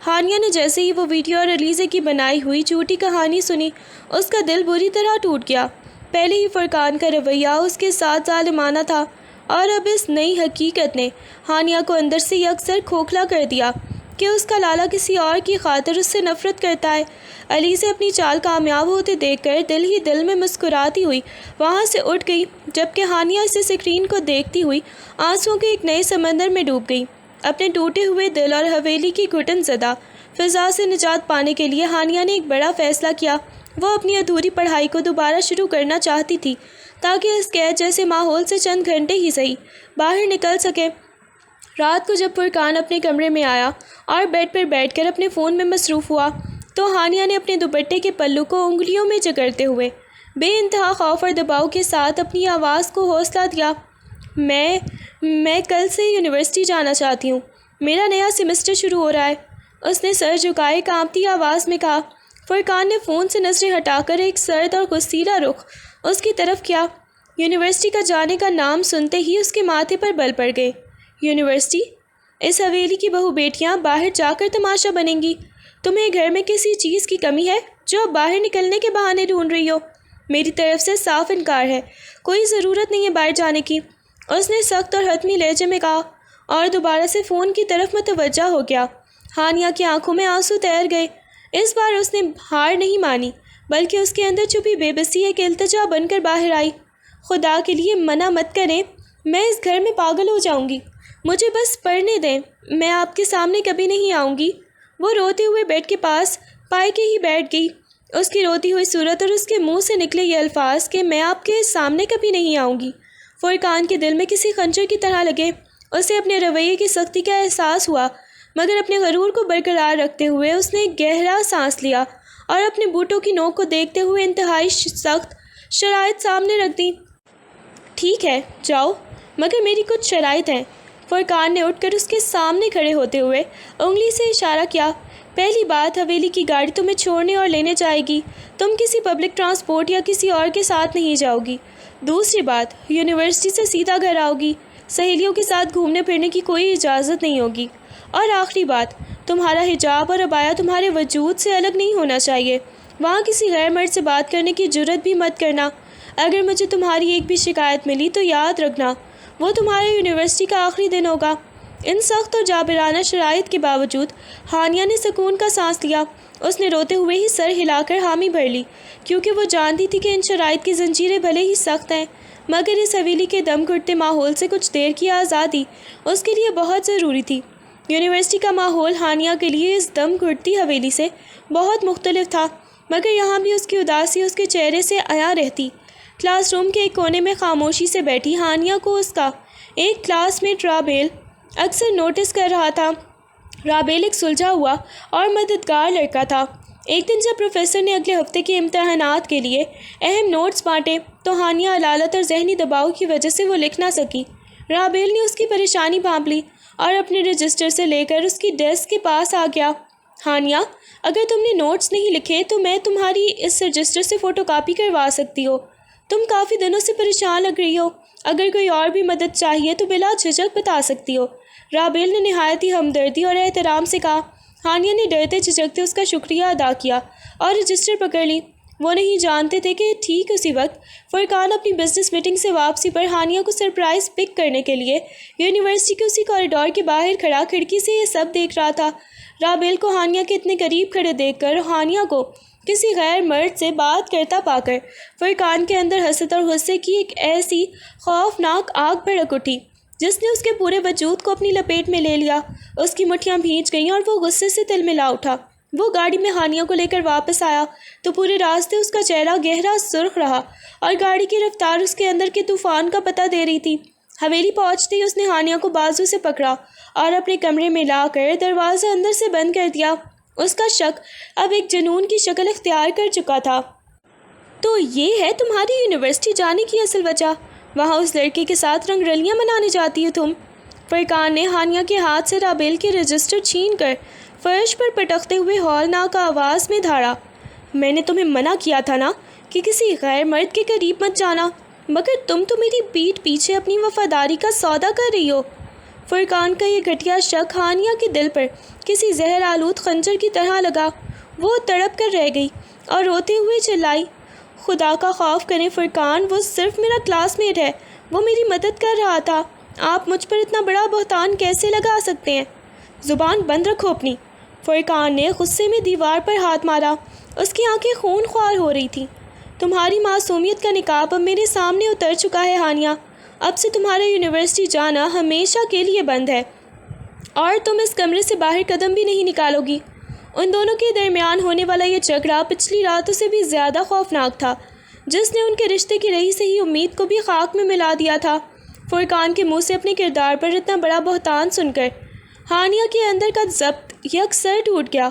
ہانیہ نے جیسے ہی وہ ویڈیو اور علیزے کی بنائی ہوئی جھوٹی کہانی سنی، اس کا دل بری طرح ٹوٹ گیا۔ پہلے ہی فرقان کا رویہ اس کے ساتھ ظالمانہ تھا، اور اب اس نئی حقیقت نے ہانیہ کو اندر سے یکسر کھوکھلا کر دیا کہ اس کا لالا کسی اور کی خاطر اس سے نفرت کرتا ہے۔ علیزے اپنی چال کامیاب ہوتے دیکھ کر دل ہی دل میں مسکراتی ہوئی وہاں سے اٹھ گئی، جبکہ ہانیہ اسے سکرین کو دیکھتی ہوئی آنسوؤں کے ایک نئے سمندر میں ڈوب گئی۔ اپنے ٹوٹے ہوئے دل اور حویلی کی گھٹن زدہ فضا سے نجات پانے کے لیے ہانیہ نے ایک بڑا فیصلہ کیا۔ وہ اپنی ادھوری پڑھائی کو دوبارہ شروع کرنا چاہتی تھی، تاکہ اس قید جیسے ماحول سے چند گھنٹے ہی صحیح باہر نکل سکے۔ رات کو جب فرقان اپنے کمرے میں آیا اور بیڈ پر بیٹھ کر اپنے فون میں مصروف ہوا، تو ہانیہ نے اپنے دوپٹے کے پلو کو انگلیوں میں جکڑتے ہوئے بے انتہا خوف اور دباؤ کے ساتھ اپنی آواز کو حوصلہ دیا۔ میں کل سے یونیورسٹی جانا چاہتی ہوں۔ میرا نیا سیمسٹر شروع ہو رہا ہے۔ اس نے سر جھکائے کانپتی آواز میں کہا۔ فرقان نے فون سے نظریں ہٹا کر ایک سرد اور غصیلا رخ اس کی طرف کیا۔ یونیورسٹی کا جانے کا نام سنتے ہی اس کے ماتھے پر بل پڑ گئے۔ یونیورسٹی؟ اس حویلی کی بہو بیٹیاں باہر جا کر تماشا بنیں گی۔ تمہیں گھر میں کسی چیز کی کمی ہے جو اب باہر نکلنے کے بہانے ڈھونڈ رہی ہو؟ میری طرف سے صاف انکار ہے، کوئی ضرورت نہیں ہے باہر جانے کی، اس نے سخت اور حتمی لہجے میں کہا، اور دوبارہ سے فون کی طرف متوجہ ہو گیا۔ ہانیہ کی آنکھوں میں آنسو تیر گئے۔ اس بار اس نے ہار نہیں مانی، بلکہ اس کے اندر چھپی بے بسی ایک التجا بن کر باہر آئی۔ خدا کے لیے منع مت کریں، میں اس گھر میں پاگل ہو جاؤں گی، مجھے بس پڑھنے دیں، میں آپ کے سامنے کبھی نہیں آؤں گی۔ وہ روتے ہوئے بیڈ کے پاس پائے کے ہی بیٹھ گئی۔ اس کی روتی ہوئی صورت اور اس کے منہ سے نکلے یہ الفاظ کہ میں آپ کے سامنے کبھی نہیں آؤں گی، فرقان کے دل میں کسی خنجر کی طرح لگے۔ اسے اپنے رویے کی سختی کا احساس ہوا، مگر اپنے غرور کو برقرار رکھتے ہوئے اس نے ایک گہرا سانس لیا اور اپنے بوٹوں کی نوک کو دیکھتے ہوئے انتہائی سخت شرائط سامنے رکھ دیں۔ ٹھیک ہے، جاؤ، مگر میری کچھ شرائط ہیں۔ فرقان نے اٹھ کر اس کے سامنے کھڑے ہوتے ہوئے انگلی سے اشارہ کیا۔ پہلی بات، حویلی کی گاڑی تمہیں چھوڑنے اور لینے جائے گی، تم کسی پبلک ٹرانسپورٹ یا کسی اور کے ساتھ نہیں جاؤ گی۔ دوسری بات، یونیورسٹی سے سیدھا گھر آؤ گی، سہیلیوں کے ساتھ گھومنے پھرنے کی کوئی اجازت نہیں ہوگی۔ اور آخری بات، تمہارا حجاب اور عبایا تمہارے وجود سے الگ نہیں ہونا چاہیے۔ وہاں کسی غیر مرد سے بات کرنے کی جرت بھی مت کرنا۔ اگر مجھے تمہاری ایک بھی شکایت ملی تو یاد رکھنا وہ تمہارے یونیورسٹی کا آخری دن ہوگا۔ ان سخت اور جابرانہ شرائط کے باوجود ہانیہ نے سکون کا سانس لیا۔ اس نے روتے ہوئے ہی سر ہلا کر حامی بھر لی، کیونکہ وہ جانتی تھی کہ ان شرائط کی زنجیریں بھلے ہی سخت ہیں، مگر اس حویلی کے دم گھٹتے ماحول سے کچھ دیر کی آزادی اس کے لیے بہت ضروری تھی۔ یونیورسٹی کا ماحول ہانیہ کے لیے اس دم گھٹتی حویلی سے بہت مختلف تھا، مگر یہاں بھی اس کی اداسی اس کے چہرے سے عیاں رہتی۔ کلاس روم کے ایک کونے میں خاموشی سے بیٹھی ہانیہ کو اس کا ایک کلاس میٹ رابیل اکثر نوٹس کر رہا تھا۔ رابیل ایک سلجھا ہوا اور مددگار لڑکا تھا۔ ایک دن جب پروفیسر نے اگلے ہفتے کے امتحانات کے لیے اہم نوٹس بانٹے تو ہانیہ علالت اور ذہنی دباؤ کی وجہ سے وہ لکھ نہ سکی۔ رابیل نے اس کی پریشانی بھانپ لی اور اپنے رجسٹر سے لے کر اس کی ڈیسک کے پاس آ گیا۔ ہانیہ، اگر تم نے نوٹس نہیں لکھے تو میں تمہاری اس رجسٹر سے فوٹو کاپی کروا سکتی ہو۔ تم کافی دنوں سے پریشان لگ رہی ہو، اگر کوئی اور بھی مدد چاہیے تو بلا جھجک بتا سکتی ہو، رابیل نے نہایت ہی ہمدردی اور احترام سے کہا۔ ہانیہ نے ڈرتے جھجکتے اس کا شکریہ ادا کیا اور رجسٹر پکڑ لی۔ وہ نہیں جانتے تھے کہ ٹھیک اسی وقت فرقان اپنی بزنس میٹنگ سے واپسی پر ہانیہ کو سرپرائز پک کرنے کے لیے یونیورسٹی کے اسی کوریڈور کے باہر کھڑا کھڑکی سے یہ سب دیکھ رہا تھا۔ رابیل کو ہانیہ کے اتنے قریب کھڑے دیکھ کر ہانیہ کو کسی غیر مرد سے بات کرتا پا کر فرقان کے اندر حسد اور غصے کی ایک ایسی خوفناک آگ بھڑک اٹھی جس نے اس کے پورے وجود کو اپنی لپیٹ میں لے لیا۔ اس کی مٹھیاں بھیج گئیں اور وہ غصے سے تلملا اٹھا۔ وہ گاڑی میں ہانیہ کو لے کر واپس آیا تو پورے راستے اس کا چہرہ گہرا سرخ رہا اور گاڑی کی رفتار اس کے اندر کے طوفان کا پتہ دے رہی تھی۔ حویلی پہنچتے ہی اس نے ہانیہ کو بازو سے پکڑا اور اپنے کمرے میں لا کر دروازہ اندر سے بند کر دیا۔ اس کا شک اب ایک جنون کی شکل اختیار کر چکا تھا۔ تو یہ ہے تمہاری یونیورسٹی جانے کی اصل وجہ؟ وہاں اس لڑکے کے ساتھ رنگ رلیاں منانے جاتی ہو تم؟ فرقان نے ہانیہ کے ہاتھ سے رابیل کے رجسٹر چھین کر فرش پر پٹکتے ہوئے ہولناک آواز میں دھاڑا۔ میں نے تمہیں منع کیا تھا نا کہ کسی غیر مرد کے قریب مت جانا، مگر تم تو میری پیٹھ پیچھے اپنی وفاداری کا سودا کر رہی ہو۔ فرقان کا یہ گھٹیا شک ہانیہ کے دل پر کسی زہر آلود خنجر کی طرح لگا۔ وہ تڑپ کر رہ گئی اور روتے ہوئے چلائی، خدا کا خوف کریں فرقان، وہ صرف میرا کلاس میٹ ہے، وہ میری مدد کر رہا تھا، آپ مجھ پر اتنا بڑا بہتان کیسے لگا سکتے ہیں؟ زبان بند رکھو اپنی۔ فرقان نے غصے میں دیوار پر ہاتھ مارا، اس کی آنکھیں خون خوار ہو رہی تھیں۔ تمہاری معصومیت کا نقاب اب میرے سامنے اتر چکا ہے ہانیہ، اب سے تمہارا یونیورسٹی جانا ہمیشہ کے لیے بند ہے اور تم اس کمرے سے باہر قدم بھی نہیں نکالو گی۔ ان دونوں کے درمیان ہونے والا یہ جھگڑا پچھلی راتوں سے بھی زیادہ خوفناک تھا، جس نے ان کے رشتے کی رہی سہی امید کو بھی خاک میں ملا دیا تھا۔ فرقان کے منہ سے اپنے کردار پر اتنا بڑا بہتان سن کر ہانیہ کے اندر کا ضبط یکسر ٹوٹ گیا۔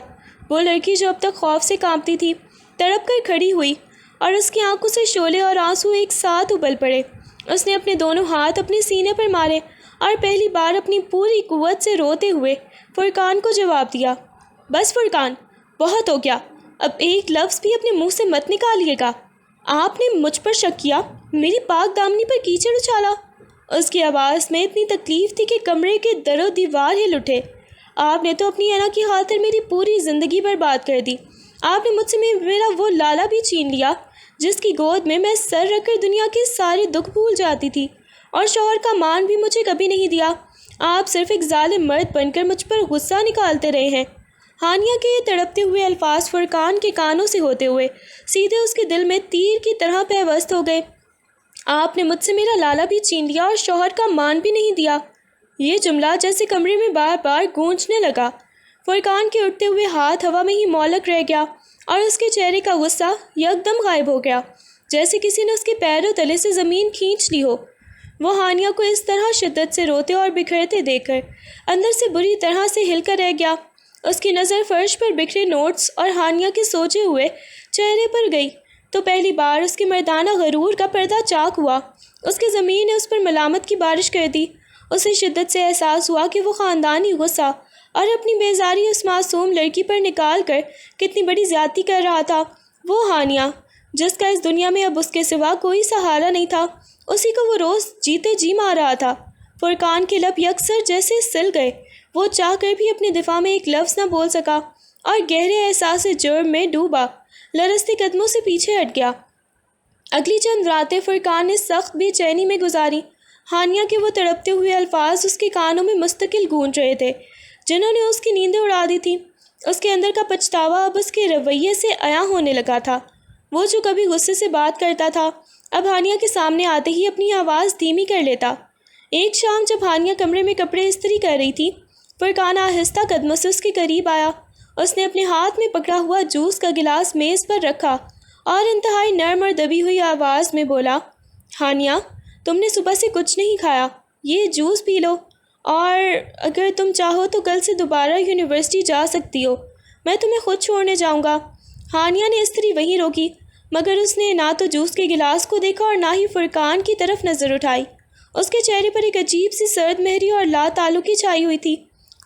وہ لڑکی جو اب تک خوف سے کانپتی تھی تڑپ کر کھڑی ہوئی اور اس کی آنکھوں سے شعلے اور آنسو ایک ساتھ ابل پڑے۔ اس نے اپنے دونوں ہاتھ اپنے سینے پر مارے اور پہلی بار اپنی پوری قوت سے روتے ہوئے فرقان کو جواب دیا، بس فرقان، بہت ہو گیا، اب ایک لفظ بھی اپنے منہ سے مت نکالیے گا۔ آپ نے مجھ پر شک کیا، میری پاک دامنی پر کیچڑ اچھالا۔ اس کی آواز میں اتنی تکلیف تھی کہ کمرے کے در و دیوار ہل اٹھے۔ آپ نے تو اپنی انا کی خاطر میری پوری زندگی برباد کر دی۔ آپ نے مجھ سے میرا وہ لالا بھی چھین لیا جس کی گود میں میں سر رکھ کر دنیا کے سارے دکھ بھول جاتی تھی، اور شوہر کا مان بھی مجھے کبھی نہیں دیا۔ آپ صرف ایک ظالم مرد بن کر مجھ پر غصہ نکالتے رہے ہیں۔ ہانیہ کے یہ تڑپتے ہوئے الفاظ فرقان کے کانوں سے ہوتے ہوئے سیدھے اس کے دل میں تیر کی طرح پیوست ہو گئے۔ آپ نے مجھ سے میرا لالا بھی چھین لیا اور شوہر کا مان بھی نہیں دیا۔ یہ جملہ جیسے کمرے میں بار بار گونجنے لگا۔ فرقان کے اٹھتے ہوئے ہاتھ ہوا میں ہی معلق رہ گیا اور اس کے چہرے کا غصہ یکدم غائب ہو گیا، جیسے کسی نے اس کے پیروں تلے سے زمین کھینچ لی ہو۔ وہ ہانیہ کو اس طرح شدت سے روتے اور بکھرتے دیکھ کر اندر سے بری طرح سے ہل کر رہ گیا۔ اس کی نظر فرش پر بکھرے نوٹس اور ہانیہ کے سوجے ہوئے چہرے پر گئی تو پہلی بار اس کے مردانہ غرور کا پردہ چاک ہوا۔ اس کی زمین نے اس پر ملامت کی بارش کر دی۔ اسے شدت سے احساس ہوا کہ وہ خاندانی غصہ اور اپنی بیزاری اس معصوم لڑکی پر نکال کر کتنی بڑی زیادتی کر رہا تھا۔ وہ ہانیہ جس کا اس دنیا میں اب اس کے سوا کوئی سہارا نہیں تھا، اسی کو وہ روز جیتے جی مار رہا تھا۔ فرقان کے لب یکسر جیسے سل گئے، وہ چاہ کر بھی اپنے دفاع میں ایک لفظ نہ بول سکا اور گہرے احساس جرم میں ڈوبا لرزتے قدموں سے پیچھے ہٹ گیا۔ اگلی چند راتیں فرقان نے سخت بے چینی میں گزاری۔ ہانیہ کے وہ تڑپتے ہوئے الفاظ اس کے کانوں میں مستقل گونج رہے تھے جنہوں نے اس کی نیندیں اڑا دی تھی۔ اس کے اندر کا پچھتاوا اب اس کے رویے سے عیاں ہونے لگا تھا۔ وہ جو کبھی غصے سے بات کرتا تھا اب ہانیہ کے سامنے آتے ہی اپنی آواز دھیمی کر لیتا۔ ایک شام جب ہانیہ کمرے میں کپڑے استری کر رہی تھی فرقان آہستہ قدموں سے اس کے قریب آیا۔ اس نے اپنے ہاتھ میں پکڑا ہوا جوس کا گلاس میز پر رکھا اور انتہائی نرم اور دبی ہوئی آواز میں بولا، ہانیہ، تم نے صبح سے کچھ نہیں کھایا، یہ جوس پی لو، اور اگر تم چاہو تو کل سے دوبارہ یونیورسٹی جا سکتی ہو، میں تمہیں خود چھوڑنے جاؤں گا۔ ہانیہ نے استری وہیں روکی، مگر اس نے نہ تو جوس کے گلاس کو دیکھا اور نہ ہی فرقان کی طرف نظر اٹھائی۔ اس کے چہرے پر ایک عجیب سی سرد مہری اور لا تعلقی چھائی ہوئی تھی۔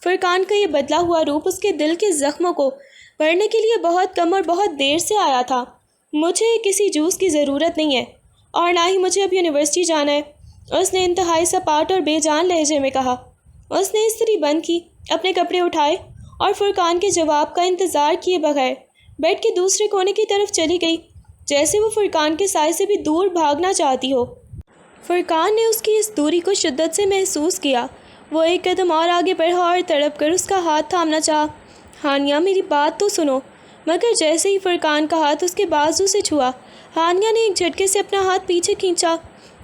فرقان کا یہ بدلا ہوا روپ اس کے دل کے زخموں کو بھرنے کے لیے بہت کم اور بہت دیر سے آیا تھا۔ مجھے کسی جوس کی ضرورت نہیں ہے، اور نہ ہی مجھے اب یونیورسٹی جانا ہے، اس نے انتہائی سپاٹ اور بے جان لہجے میں کہا۔ اس نے استری بند کی، اپنے کپڑے اٹھائے اور فرقان کے جواب کا انتظار کیے بغیر بیڈ کے دوسرے کونے کی طرف چلی گئی، جیسے وہ فرقان کے سائے سے بھی دور بھاگنا چاہتی ہو۔ فرقان نے اس کی اس دوری کو شدت سے محسوس کیا۔ وہ ایک قدم اور آگے بڑھا اور تڑپ کر اس کا ہاتھ تھامنا چاہا۔ ہانیہ، میری بات تو سنو۔ مگر جیسے ہی فرقان کا ہاتھ اس کے بازو سے چھوا، ہانیہ نے ایک جھٹکے سے اپنا ہاتھ پیچھے کھینچا،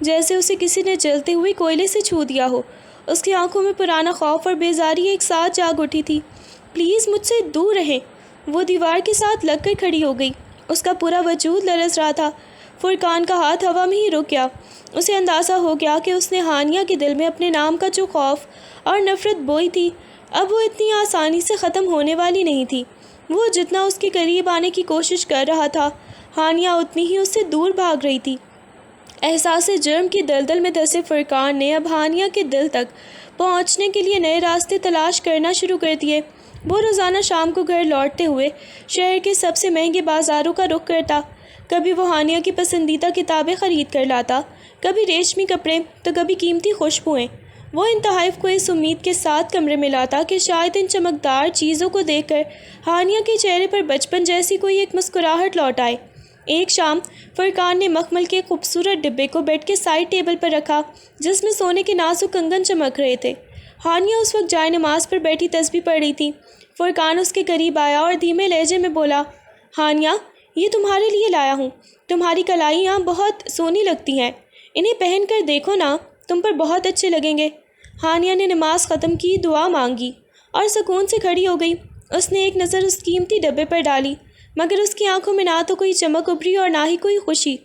جیسے اسے کسی نے جلتے ہوئے کوئلے سے چھو دیا ہو۔ اس کی آنکھوں میں پرانا خوف اور بیزاری ایک ساتھ جاگ اٹھی تھی۔ پلیز مجھ سے دور رہیں۔ وہ دیوار کے ساتھ لگ کر کھڑی ہو گئی، اس کا پورا وجود لرز رہا تھا۔ فرقان کا ہاتھ ہوا میں ہی رک گیا۔ اسے اندازہ ہو گیا کہ اس نے ہانیہ کے دل میں اپنے نام کا جو خوف اور نفرت بوئی تھی، اب وہ اتنی آسانی سے ختم ہونے والی نہیں تھی۔ وہ جتنا اس کے قریب آنے کی کوشش کر رہا تھا، ہانیہ اتنی ہی اس سے دور بھاگ رہی تھی۔ احساس جرم کی دلدل میں دھنسے فرقان نے اب ہانیہ کے دل تک پہنچنے کے لیے نئے راستے تلاش کرنا شروع کر دیے۔ وہ روزانہ شام کو گھر لوٹتے ہوئے شہر کے سب سے مہنگے بازاروں کا رخ کرتا۔ کبھی وہ ہانیہ کی پسندیدہ کتابیں خرید کر لاتا، کبھی ریشمی کپڑے تو کبھی قیمتی خوشبوئیں۔ وہ انتہائی کو اس امید کے ساتھ کمرے میں لاتا کہ شاید ان چمکدار چیزوں کو دیکھ کر ہانیہ کے چہرے پر بچپن جیسی کوئی ایک مسکراہٹ لوٹ آئے۔ ایک شام فرقان نے مخمل کے خوبصورت ڈبے کو بیڈ کے سائڈ ٹیبل پر رکھا، جس میں سونے کے نازک کنگن چمک رہے تھے۔ ہانیہ اس وقت جائے نماز پر بیٹھی تسبیح پڑھ رہی تھی۔ فرقان اس کے قریب آیا اور دھیمے لہجے میں بولا، ہانیہ، یہ تمہارے لیے لایا ہوں، تمہاری کلائیاں بہت سونی لگتی ہیں، انہیں پہن کر دیکھو نا، تم پر بہت اچھے لگیں گے۔ ہانیہ نے نماز ختم کی، دعا مانگی اور سکون سے کھڑی ہو گئی۔ اس نے ایک نظر اس قیمتی ڈبے پر ڈالی، مگر اس کی آنکھوں میں نہ تو کوئی چمک ابھری اور نہ ہی کوئی خوشی۔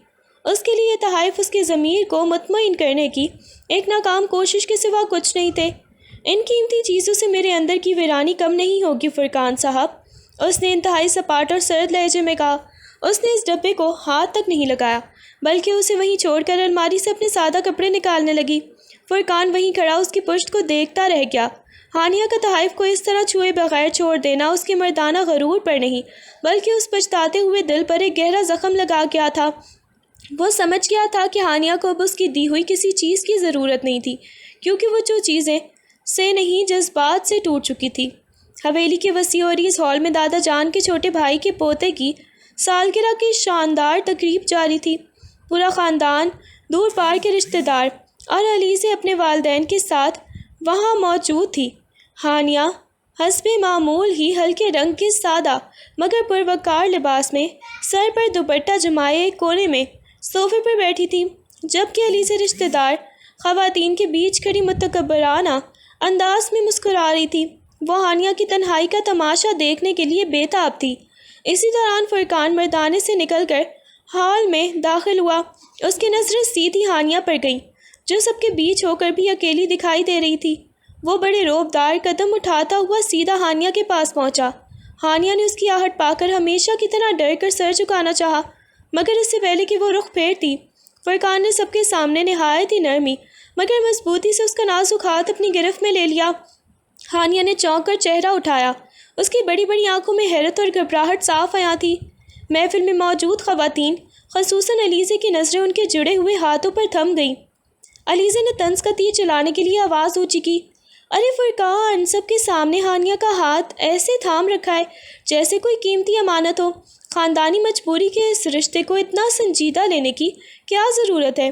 اس کے لیے یہ تحائف اس کے ضمیر کو مطمئن کرنے کی ایک ناکام کوشش کے سوا کچھ نہیں تھے۔ ان قیمتی چیزوں سے میرے اندر کی ویرانی کم نہیں ہوگی فرقان صاحب، اس نے انتہائی سپاٹ اور سرد لہجے میں کہا۔ اس نے اس ڈبے کو ہاتھ تک نہیں لگایا، بلکہ اسے وہیں چھوڑ کر الماری سے اپنے سادہ کپڑے نکالنے لگی۔ فرقان وہیں کھڑا اس کی پشت کو دیکھتا رہ گیا۔ ہانیہ کا تحائف کو اس طرح چھوئے بغیر چھوڑ دینا اس کے مردانہ غرور پر نہیں، بلکہ اس پچھتاتے ہوئے دل پر ایک گہرا زخم لگا گیا تھا۔ وہ سمجھ گیا تھا کہ ہانیہ کو اب اس کی دی ہوئی کسی چیز کی ضرورت نہیں تھی، کیونکہ وہ جو چیزیں سے نہیں جذبات سے ٹوٹ چکی تھی۔ حویلی کے وسیع اور اس ہال میں دادا جان کے چھوٹے بھائی کے پوتے کی سالگرہ کی شاندار تقریب جاری تھی۔ پورا خاندان، دور پار کے رشتہ دار اور علیزے اپنے والدین کے ساتھ وہاں موجود تھی۔ ہانیہ حسب معمول ہی ہلکے رنگ کے سادہ مگر پروقار لباس میں سر پر دوپٹہ جمائے ایک کونے میں صوفے پر بیٹھی تھی، جبکہ علیزے رشتہ دار خواتین کے بیچ کھڑی متکبرانہ انداز میں مسکرا رہی تھی۔ وہ ہانیہ کی تنہائی کا تماشا دیکھنے کے لیے بے تاب تھی۔ اسی دوران فرقان مردانے سے نکل کر ہال میں داخل ہوا۔ اس کی نظریں سیدھی ہانیہ پر گئیں، جو سب کے بیچ ہو کر بھی اکیلی دکھائی دے رہی تھی۔ وہ بڑے رعبدار قدم اٹھاتا ہوا سیدھا ہانیہ کے پاس پہنچا۔ ہانیہ نے اس کی آہٹ پا کر ہمیشہ کی طرح ڈر کر سر جھکانا چاہا، مگر اس سے پہلے کہ وہ رخ پھیرتی، فرقان نے سب کے سامنے نہایت ہی نرمی مگر مضبوطی سے اس کا نازک ہاتھ اپنی گرفت میں لے لیا۔ ہانیہ نے چونک کر چہرہ اٹھایا۔ اس کی بڑی بڑی آنکھوں میں حیرت اور گھبراہٹ صاف عیاں تھی۔ محفل میں موجود خواتین، خصوصاً علیزے کی نظریں ان کے جڑے ہوئے ہاتھوں پر تھم گئیں۔ علیزے نے طنز کا تیر چلانے کے لیے آواز اونچی کی، ارے فرقان، سب کے سامنے ہانیہ کا ہاتھ ایسے تھام رکھا ہے جیسے کوئی قیمتی امانت ہو۔ خاندانی مجبوری کے اس رشتے کو اتنا سنجیدہ لینے کی کیا ضرورت ہے؟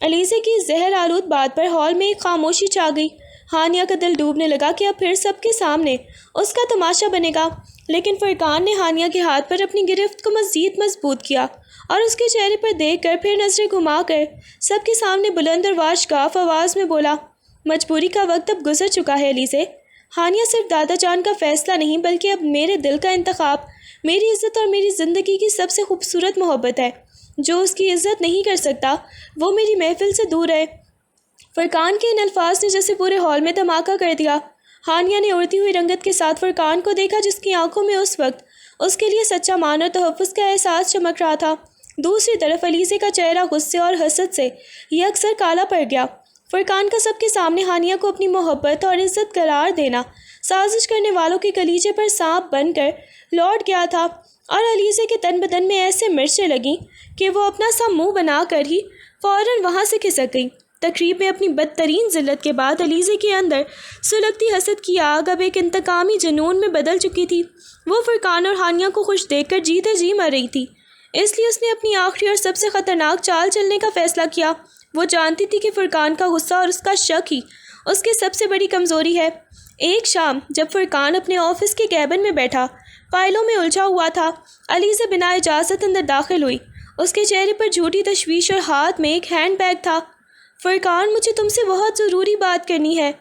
علیزے کی زہر آلود بات پر ہال میں ایک خاموشی چھا گئی۔ ہانیہ کا دل ڈوبنے لگا کہ اب پھر سب کے سامنے اس کا تماشا بنے گا، لیکن فرقان نے ہانیہ کے ہاتھ پر اپنی گرفت کو مزید مضبوط کیا اور اس کے چہرے پر دیکھ کر پھر نظریں گھما کر سب کے سامنے بلند اور واشگاف آواز میں بولا، مجبوری کا وقت اب گزر چکا ہے علیزے، ہانیہ صرف دادا جان کا فیصلہ نہیں بلکہ اب میرے دل کا انتخاب، میری عزت اور میری زندگی کی سب سے خوبصورت محبت ہے۔ جو اس کی عزت نہیں کر سکتا وہ میری محفل سے دور رہے۔ فرقان کے ان الفاظ نے جیسے پورے ہال میں دھماکہ کر دیا۔ ہانیہ نے اڑتی ہوئی رنگت کے ساتھ فرقان کو دیکھا جس کی آنکھوں میں اس وقت اس کے لیے سچا مان اور تحفظ کا احساس چمک رہا تھا۔ دوسری طرف علیزے کا چہرہ غصے اور حسد سے یکسر کالا پڑ گیا۔ فرقان کا سب کے سامنے ہانیہ کو اپنی محبت اور عزت قرار دینا سازش کرنے والوں کے کلیجے پر سانپ بن کر لوٹ گیا تھا، اور علیزے کے تن بدن میں ایسے مرچیں لگیں کہ وہ اپنا سا منہ بنا کر ہی فوراً وہاں سے کھسک گئی۔ تقریب میں اپنی بدترین ذلت کے بعد علیزے کے اندر سلگتی حسد کی آگ اب ایک انتقامی جنون میں بدل چکی تھی۔ وہ فرقان اور ہانیہ کو خوش دیکھ کر جیتے جی مر رہی تھی، اس لیے اس نے اپنی آخری اور سب سے خطرناک چال چلنے کا فیصلہ کیا۔ وہ جانتی تھی کہ فرقان کا غصہ اور اس کا شک ہی اس کی سب سے بڑی کمزوری ہے۔ ایک شام جب فرقان اپنے آفس کے کیبن میں بیٹھا فائلوں میں الجھا ہوا تھا، علیزہ بنا اجازت اندر داخل ہوئی۔ اس کے چہرے پر جھوٹی تشویش اور ہاتھ میں ایک ہینڈ بیگ تھا۔ فرقان، مجھے تم سے بہت ضروری بات کرنی ہے،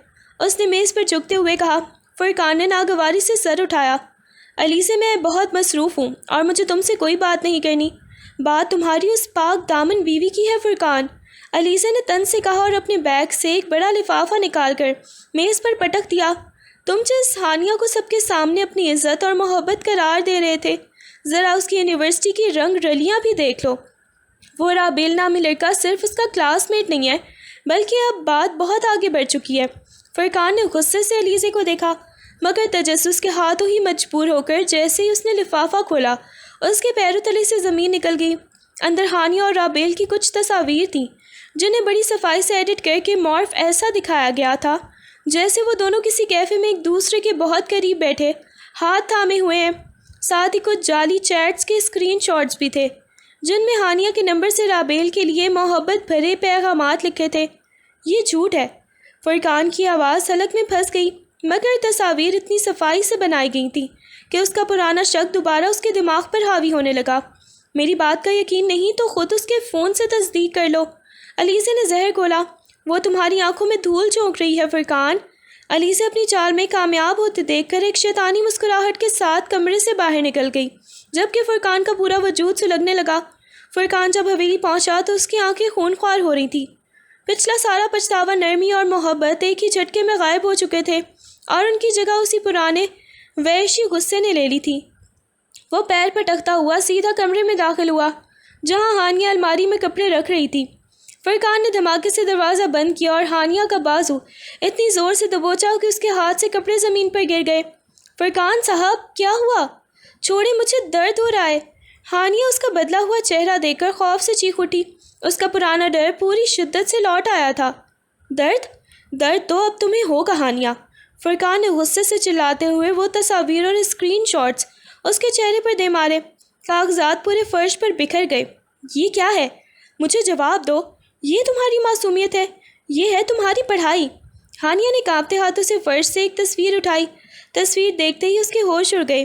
اس نے میز پر جھکتے ہوئے کہا۔ فرقان نے ناگواری سے سر اٹھایا۔ علیزہ، میں بہت مصروف ہوں اور مجھے تم سے کوئی بات نہیں کرنی۔ بات تمہاری اس پاک دامن بیوی کی ہے فرقان، علیزہ نے طنز سے کہا اور اپنے بیگ سے ایک بڑا لفافہ نکال کر میز پر پٹک دیا۔ تم جس ہانیہ کو سب کے سامنے اپنی عزت اور محبت قرار دے رہے تھے، ذرا اس کی یونیورسٹی کی رنگ رلیاں بھی دیکھ لو۔ وہ رابیل نامی لڑکا صرف اس کا کلاس میٹ نہیں ہے بلکہ اب بات بہت آگے بڑھ چکی ہے۔ فرقان نے غصے سے علیزہ کو دیکھا، مگر تجسس کے ہاتھوں ہی مجبور ہو کر جیسے ہی اس نے لفافہ کھولا اس کے پیروں تلے سے زمین نکل گئی۔ اندر ہانیہ اور رابیل کی کچھ تصاویر تھیں جنہیں بڑی صفائی سے ایڈٹ کر کے مارف ایسا دکھایا گیا تھا جیسے وہ دونوں کسی کیفے میں ایک دوسرے کے بہت قریب بیٹھے ہاتھ تھامے ہوئے ہیں۔ ساتھ ہی کچھ جعلی چیٹس کے اسکرین شاٹس بھی تھے جن میں ہانیہ کے نمبر سے رابیل کے لیے محبت بھرے پیغامات لکھے تھے۔ یہ جھوٹ ہے، فرقان کی آواز حلق میں پھنس گئی، مگر تصاویر اتنی صفائی سے بنائی گئی تھیں کہ اس کا پرانا شک دوبارہ اس کے دماغ پر حاوی ہونے لگا۔ میری بات کا یقین نہیں تو خود اس کے فون سے تصدیق کر لو، علیزہ نے زہر گھولا۔ وہ تمہاری آنکھوں میں دھول جھونک رہی ہے فرقان۔ علیزہ اپنی چال میں کامیاب ہوتے دیکھ کر ایک شیطانی مسکراہٹ کے ساتھ کمرے سے باہر نکل گئی، جبکہ فرقان کا پورا وجود سلگنے لگا۔ فرقان جب حویلی پہنچا تو اس کی آنکھیں خون خوار ہو رہی تھیں۔ پچھلا سارا پچھتاوا، نرمی اور محبت ایک ہی جھٹکے میں غائب ہو چکے تھے اور ان کی جگہ اسی پرانے وحشی غصے نے لے لی تھی۔ وہ پیر پٹکتا ہوا سیدھا کمرے میں داخل ہوا جہاں ہانیہ الماری میں کپڑے رکھ رہی تھی۔ فرقان نے دھماکے سے دروازہ بند کیا اور ہانیہ کا بازو اتنی زور سے دبوچا کہ اس کے ہاتھ سے کپڑے زمین پر گر گئے۔ فرقان صاحب، کیا ہوا؟ چھوڑے، مجھے درد ہو رہا ہے۔ ہانیہ اس کا بدلا ہوا چہرہ دیکھ کر خوف سے چیخ اٹھی۔ اس کا پرانا ڈر پوری شدت سے لوٹ آیا تھا۔ درد تو اب تمہیں ہوگا ہانیہ، فرقان نے غصے سے چلاتے ہوئے وہ تصاویر اور اسکرین شاٹس اس کے چہرے پر دے مارے۔ کاغذات پورے فرش پر بکھر گئے۔ یہ کیا ہے؟ مجھے جواب دو، یہ تمہاری معصومیت ہے، یہ ہے تمہاری پڑھائی۔ ہانیہ نے کانپتے ہاتھوں سے فرش سے ایک تصویر اٹھائی۔ تصویر دیکھتے ہی اس کے ہوش اڑ گئے۔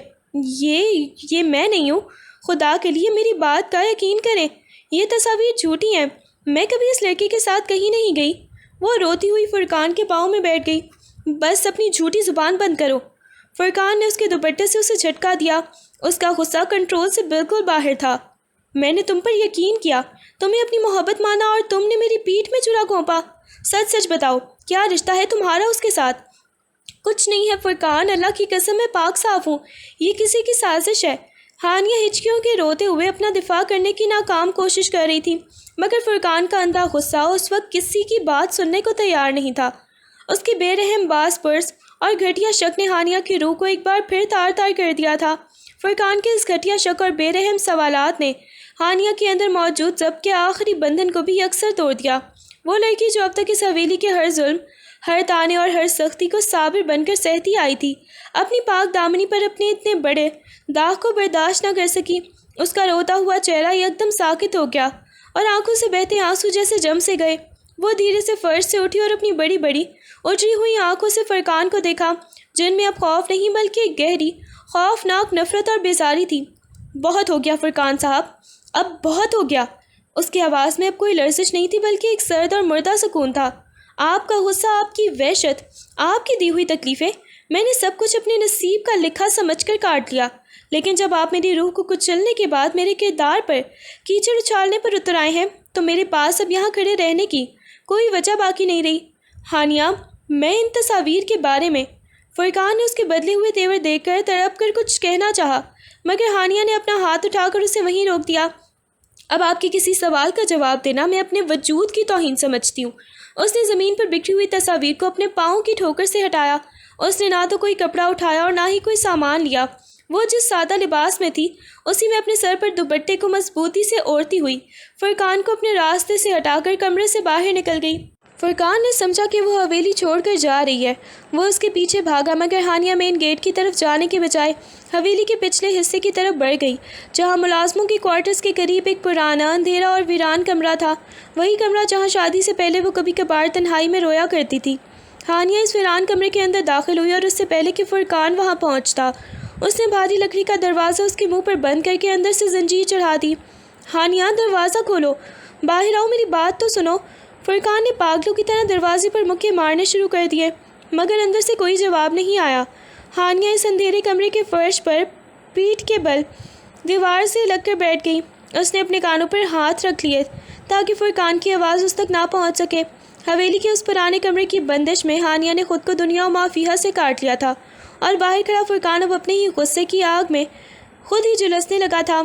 یہ میں نہیں ہوں، خدا کے لیے میری بات کا یقین کریں، یہ تصاویر جھوٹی ہیں، میں کبھی اس لڑکی کے ساتھ کہیں نہیں گئی۔ وہ روتی ہوئی فرقان کے پاؤں میں بیٹھ گئی۔ بس اپنی جھوٹی زبان بند کرو، فرقان نے اس کے دوپٹے سے اسے جھٹکا دیا۔ اس کا غصہ کنٹرول سے بالکل باہر تھا۔ میں نے تم پر یقین کیا، تمہیں اپنی محبت مانا اور تم نے میری پیٹھ میں چھرا گھونپا۔ سچ بتاؤ، کیا رشتہ ہے تمہارا اس کے ساتھ؟ کچھ نہیں ہے فرقان، اللہ کی قسم میں پاک صاف ہوں، یہ کسی کی سازش ہے۔ ہانیہ ہچکیوں کے روتے ہوئے اپنا دفاع کرنے کی ناکام کوشش کر رہی تھی، مگر فرقان کا اندھا غصہ اس وقت کسی کی بات سننے کو تیار نہیں تھا۔ اس کی بے رحم باز پرس اور گھٹیا شک نے ہانیہ کی روح کو ایک بار پھر تار تار کر دیا تھا۔ فرقان کے اس گھٹیا شک اور بے رحم سوالات نے ہانیہ کے اندر موجود ضبط کے آخری بندھن کو بھی یکسر توڑ دیا۔ وہ لڑکی جو اب تک اس حویلی کے ہر ظلم، ہر تانے اور ہر سختی کو صابر بن کر سہتی آئی تھی، اپنی پاک دامنی پر اپنے اتنے بڑے داغ کو برداشت نہ کر سکی۔ اس کا روتا ہوا چہرہ یکدم ساکت ہو گیا اور آنکھوں سے بہتے آنسو جیسے جم سے گئے۔ وہ دھیرے سے فرش سے اٹھی اور اپنی بڑی بڑی اجڑی ہوئی آنکھوں سے فرقان کو دیکھا، جن میں اب خوف نہیں بلکہ ایک گہری خوفناک نفرت اور بیزاری تھی۔ بہت ہو گیا فرقان صاحب، اب بہت ہو گیا۔ اس کی آواز میں اب کوئی لرزش نہیں تھی بلکہ ایک سرد اور مردہ سکون تھا۔ آپ کا غصہ، آپ کی وحشت، آپ کی دی ہوئی تکلیفیں میں نے سب کچھ اپنے نصیب کا لکھا سمجھ کر کاٹ لیا، لیکن جب آپ میری روح کو کچلنے کے بعد میرے کردار پر کیچڑ اچھالنے پر اتر آئے ہیں تو میرے پاس اب یہاں کھڑے رہنے کی کوئی وجہ باقی نہیں رہی۔ ہانیہ، میں ان تصاویر کے بارے میں۔ فرقان نے اس کے بدلے ہوئے تیور دیکھ کر تڑپ کر کچھ کہنا چاہا، مگر ہانیہ نے اپنا ہاتھ اٹھا کر اسے وہیں روک دیا۔ اب آپ کے کسی سوال کا جواب دینا میں اپنے وجود کی توہین سمجھتی ہوں۔ اس نے زمین پر بکھری ہوئی تصاویر کو اپنے پاؤں کی ٹھوکر سے ہٹایا۔ اس نے نہ تو کوئی کپڑا اٹھایا اور نہ ہی کوئی سامان لیا۔ وہ جس سادہ لباس میں تھی اسی میں اپنے سر پر دوپٹے کو مضبوطی سے اوڑھتی ہوئی فرقان کو اپنے راستے سے ہٹا کر کمرے سے باہر نکل گئی۔ فرقان نے سمجھا کہ وہ حویلی چھوڑ کر جا رہی ہے۔ وہ اس کے پیچھے بھاگا، مگر ہانیہ مین گیٹ کی طرف جانے کے بجائے حویلی کے پچھلے حصے کی طرف بڑھ گئی، جہاں ملازموں کے کوارٹرز کے قریب ایک پرانا، اندھیرا اور ویران کمرہ تھا، وہی کمرہ جہاں شادی سے پہلے وہ کبھی کبھار تنہائی میں رویا کرتی تھی۔ ہانیہ اس ویران کمرے کے اندر داخل ہوئی، اور اس سے پہلے کہ فرقان وہاں پہنچتا، اس نے بھاری لکڑی کا دروازہ اس کے منہ پر بند کر کے اندر سے زنجیر چڑھا دی۔ ہانیہ، دروازہ کھولو، باہر آؤ، میری بات تو سنو۔ فرقان نے پاگلوں کی طرح دروازے پر مکے مارنے شروع کر دیے، مگر اندر سے کوئی جواب نہیں آیا۔ ہانیہ اس اندھیرے کمرے کے فرش پر پیٹھ کے بل دیوار سے لگ کر بیٹھ گئی۔ اس نے اپنے کانوں پر ہاتھ رکھ لیے تاکہ فرقان کی آواز اس تک نہ پہنچ سکے۔ حویلی کے اس پرانے کمرے کی بندش میں ہانیہ نے خود کو دنیا و ما فیہا سے کاٹ لیا تھا، اور باہر کھڑا فرقان اب اپنے ہی غصے کی آگ میں خود ہی جلسنے لگا تھا۔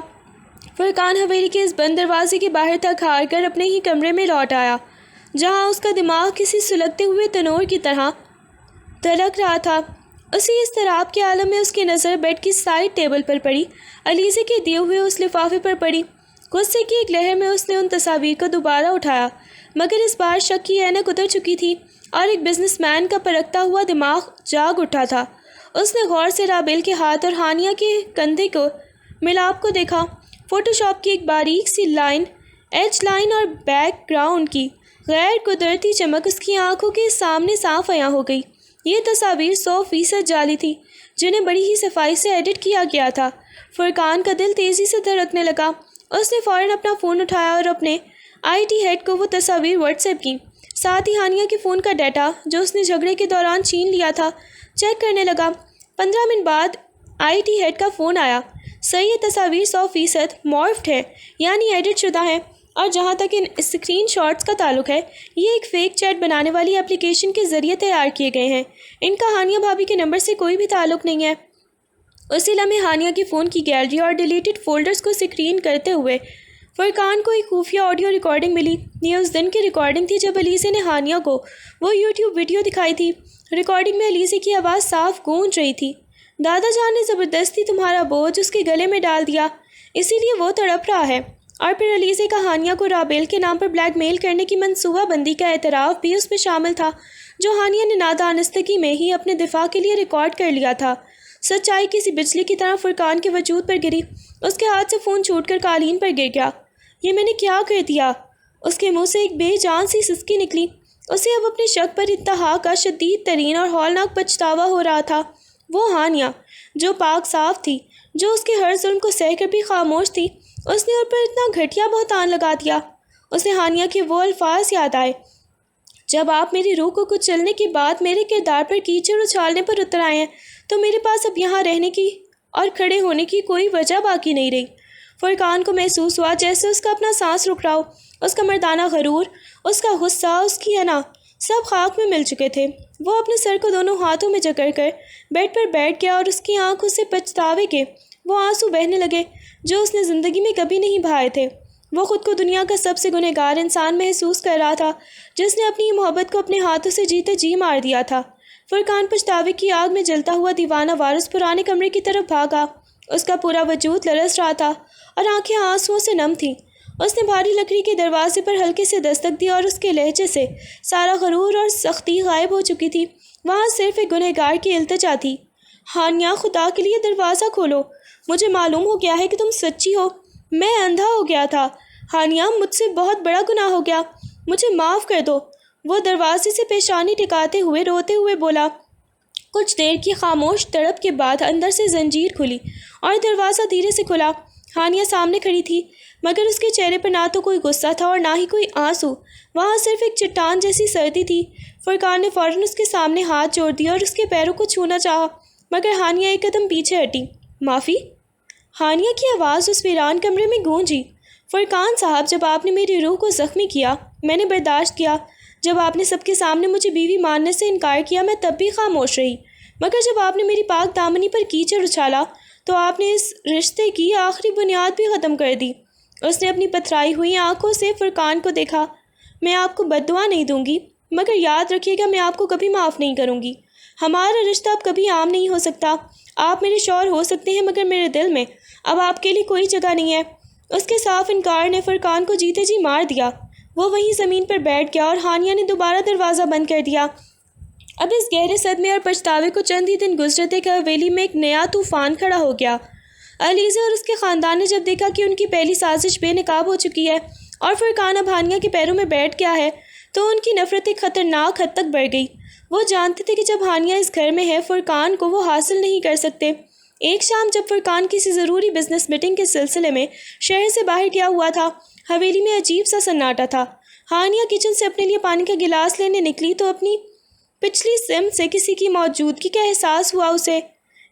فرقان حویلی کے اس بند دروازے کے باہر تک ہار کر اپنے ہی کمرے میں لوٹ آیا، جہاں اس کا دماغ کسی سلگتے ہوئے تنور کی طرح دھڑک رہا تھا۔ اسی اضطراب کے عالم میں اس کی نظر بیڈ کی سائڈ ٹیبل پر پڑی علیزے کے دیے ہوئے اس لفافے پر پڑی۔ غصے کی ایک لہر میں اس نے ان تصاویر کو دوبارہ اٹھایا، مگر اس بار شک کی اینک اتر چکی تھی، اور ایک بزنس مین کا پرکھتا ہوا دماغ جاگ اٹھا تھا۔ اس نے غور سے رابیل کے ہاتھ اور ہانیہ کے کندھے کو ملاپ کو دیکھا۔ فوٹو شاپ کی ایک باریک سی لائن، ایج لائن اور بیک گراؤنڈ کی غیر قدرتی چمک اس کی آنکھوں کے سامنے صاف عیاں ہو گئی۔ یہ تصاویر 100% جعلی تھی، جنہیں بڑی ہی صفائی سے ایڈٹ کیا گیا تھا۔ فرقان کا دل تیزی سے دھڑکنے لگا۔ اس نے فوراً اپنا فون اٹھایا اور اپنے IT ہیڈ کو وہ تصاویر واٹس ایپ کی، ساتھ ہی ہانیہ کے فون کا ڈیٹا جو اس نے جھگڑے کے دوران چھین لیا تھا چیک کرنے لگا۔ 15 منٹ بعد IT ہیڈ کا فون آیا۔ سر، یہ تصاویر 100% مورفڈ ہے، یعنی ایڈٹ شدہ ہیں، اور جہاں تک ان اسکرین شاٹس کا تعلق ہے، یہ ایک فیک چیٹ بنانے والی اپلیکیشن کے ذریعے تیار کیے گئے ہیں۔ ان کا ہانیہ بھابھی کے نمبر سے کوئی بھی تعلق نہیں ہے۔ اسی لمحے ہانیہ کے فون کی گیلری اور ڈیلیٹڈ فولڈرز کو اسکرین کرتے ہوئے فرقان کو ایک خفیہ آڈیو ریکارڈنگ ملی۔ یہ اس دن کی ریکارڈنگ تھی جب علیزے نے ہانیہ کو وہ YouTube ویڈیو دکھائی تھی۔ ریکارڈنگ میں علیزے کی آواز صاف گونج رہی تھی۔ دادا جان نے زبردستی تمہارا بوجھ اس کے گلے میں ڈال دیا، اسی لیے وہ تڑپ رہا ہے۔ اور پھر علیزے کا ہانیہ کو رابیل کے نام پر بلیک میل کرنے کی منصوبہ بندی کا اعتراف بھی اس میں شامل تھا، جو ہانیہ نے نادانستگی میں ہی اپنے دفاع کے لیے ریکارڈ کر لیا تھا۔ سچائی کسی بجلی کی طرح فرقان کے وجود پر گری۔ اس کے ہاتھ سے فون چھوٹ کر قالین پر گر گیا۔ یہ میں نے کیا کر دیا؟ اس کے منہ سے ایک بے جان سی سسکی نکلی۔ اسے اب اپنے شک پر انتہا کا شدید ترین اور ہولناک پچھتاوا ہو رہا تھا۔ وہ ہانیہ جو پاک صاف تھی، جو اس کے ہر ظلم کو سہ کر بھی خاموش تھی، اس نے ان پر اتنا گھٹیا بہتان لگا دیا۔ اسے ہانیہ کے وہ الفاظ یاد آئے، جب آپ میری روح کو کچلنے کے بعد میرے کردار پر کیچڑ اچھالنے پر اتر آئے ہیں تو میرے پاس اب یہاں رہنے کی اور کھڑے ہونے کی کوئی وجہ باقی نہیں رہی۔ فرقان کو محسوس ہوا جیسے اس کا اپنا سانس رک رہا ہو۔ اس کا مردانہ غرور، اس کا غصہ، اس کی انا سب خاک میں مل چکے تھے۔ وہ اپنے سر کو دونوں ہاتھوں میں جکڑ کر بیڈ پر بیٹھ گیا، اور اس کی آنکھوں سے پچھتاوے کے وہ آنسو بہنے لگے جو اس نے زندگی میں کبھی نہیں بہائے تھے۔ وہ خود کو دنیا کا سب سے گنہگار انسان محسوس کر رہا تھا، جس نے اپنی محبت کو اپنے ہاتھوں سے جیتے جی مار دیا تھا۔ فرقان پچھتاوے کی آگ میں جلتا ہوا دیوانہ وار اس پرانے کمرے کی طرف بھاگا۔ اس کا پورا وجود لرز رہا تھا اور آنکھیں آنسوؤں سے نم تھیں۔ اس نے بھاری لکڑی کے دروازے پر ہلکے سے دستک دی، اور اس کے لہجے سے سارا غرور اور سختی غائب ہو چکی تھی۔ وہاں صرف ایک گنہگار کی التجا تھی۔ ہانیہ، خدا کے لیے دروازہ کھولو، مجھے معلوم ہو گیا ہے کہ تم سچی ہو۔ میں اندھا ہو گیا تھا۔ ہانیہ، مجھ سے بہت بڑا گناہ ہو گیا، مجھے معاف کر دو۔ وہ دروازے سے پیشانی ٹکاتے ہوئے روتے ہوئے بولا۔ کچھ دیر کی خاموش تڑپ کے بعد اندر سے زنجیر کھلی اور دروازہ دھیرے سے کھلا۔ ہانیہ سامنے کھڑی تھی، مگر اس کے چہرے پر نہ تو کوئی غصہ تھا اور نہ ہی کوئی آنسو، وہاں صرف ایک چٹان جیسی سردی تھی۔ فرقان نے فوراً اس کے سامنے ہاتھ جوڑ دیا اور اس کے پیروں کو چھونا چاہا، مگر ہانیہ ایک قدم پیچھے ہٹی۔ معافی؟ ہانیہ کی آواز اس ویران کمرے میں گونجی۔ فرقان صاحب، جب آپ نے میری روح کو زخمی کیا میں نے برداشت کیا، جب آپ نے سب کے سامنے مجھے بیوی ماننے سے انکار کیا میں تب بھی خاموش رہی، مگر جب آپ نے میری پاک دامنی پر کیچڑ اچھالا تو آپ نے اس رشتے کی آخری بنیاد بھی ختم کر دی۔ اس نے اپنی پتھرائی ہوئی آنکھوں سے فرقان کو دیکھا۔ میں آپ کو بد دعا نہیں دوں گی، مگر یاد رکھیے گا میں آپ کو کبھی معاف نہیں کروں گی۔ ہمارا رشتہ اب کبھی عام نہیں ہو سکتا۔ آپ میرے شوہر ہو سکتے ہیں مگر میرے دل میں اب آپ کے لیے کوئی جگہ نہیں ہے۔ اس کے صاف انکار نے فرقان کو جیتے جی مار دیا۔ وہ وہیں زمین پر بیٹھ گیا اور ہانیہ نے دوبارہ دروازہ بند کر دیا۔ اب اس گہرے صدمے اور پچھتاوے کو چند ہی دن گزرے تھے کہ حویلی میں ایک نیا طوفان کھڑا ہو گیا۔ علیزہ اور اس کے خاندان نے جب دیکھا کہ ان کی پہلی سازش بے نقاب ہو چکی ہے اور فرقان اب ہانیہ کے پیروں میں بیٹھ گیا ہے تو ان کی نفرت ایک خطرناک حد تک بڑھ گئی۔ وہ جانتے تھے کہ جب ہانیہ اس گھر میں ہے فرقان کو وہ حاصل نہیں کر سکتے۔ ایک شام جب فرقان کسی ضروری بزنس میٹنگ کے سلسلے میں شہر سے باہر گیا ہوا تھا، حویلی میں عجیب سا سناٹا تھا۔ ہانیہ کچن سے اپنے لیے پانی کا گلاس لینے نکلی تو اپنی پچھلی سمت سے کسی کی موجودگی کا احساس ہوا اسے۔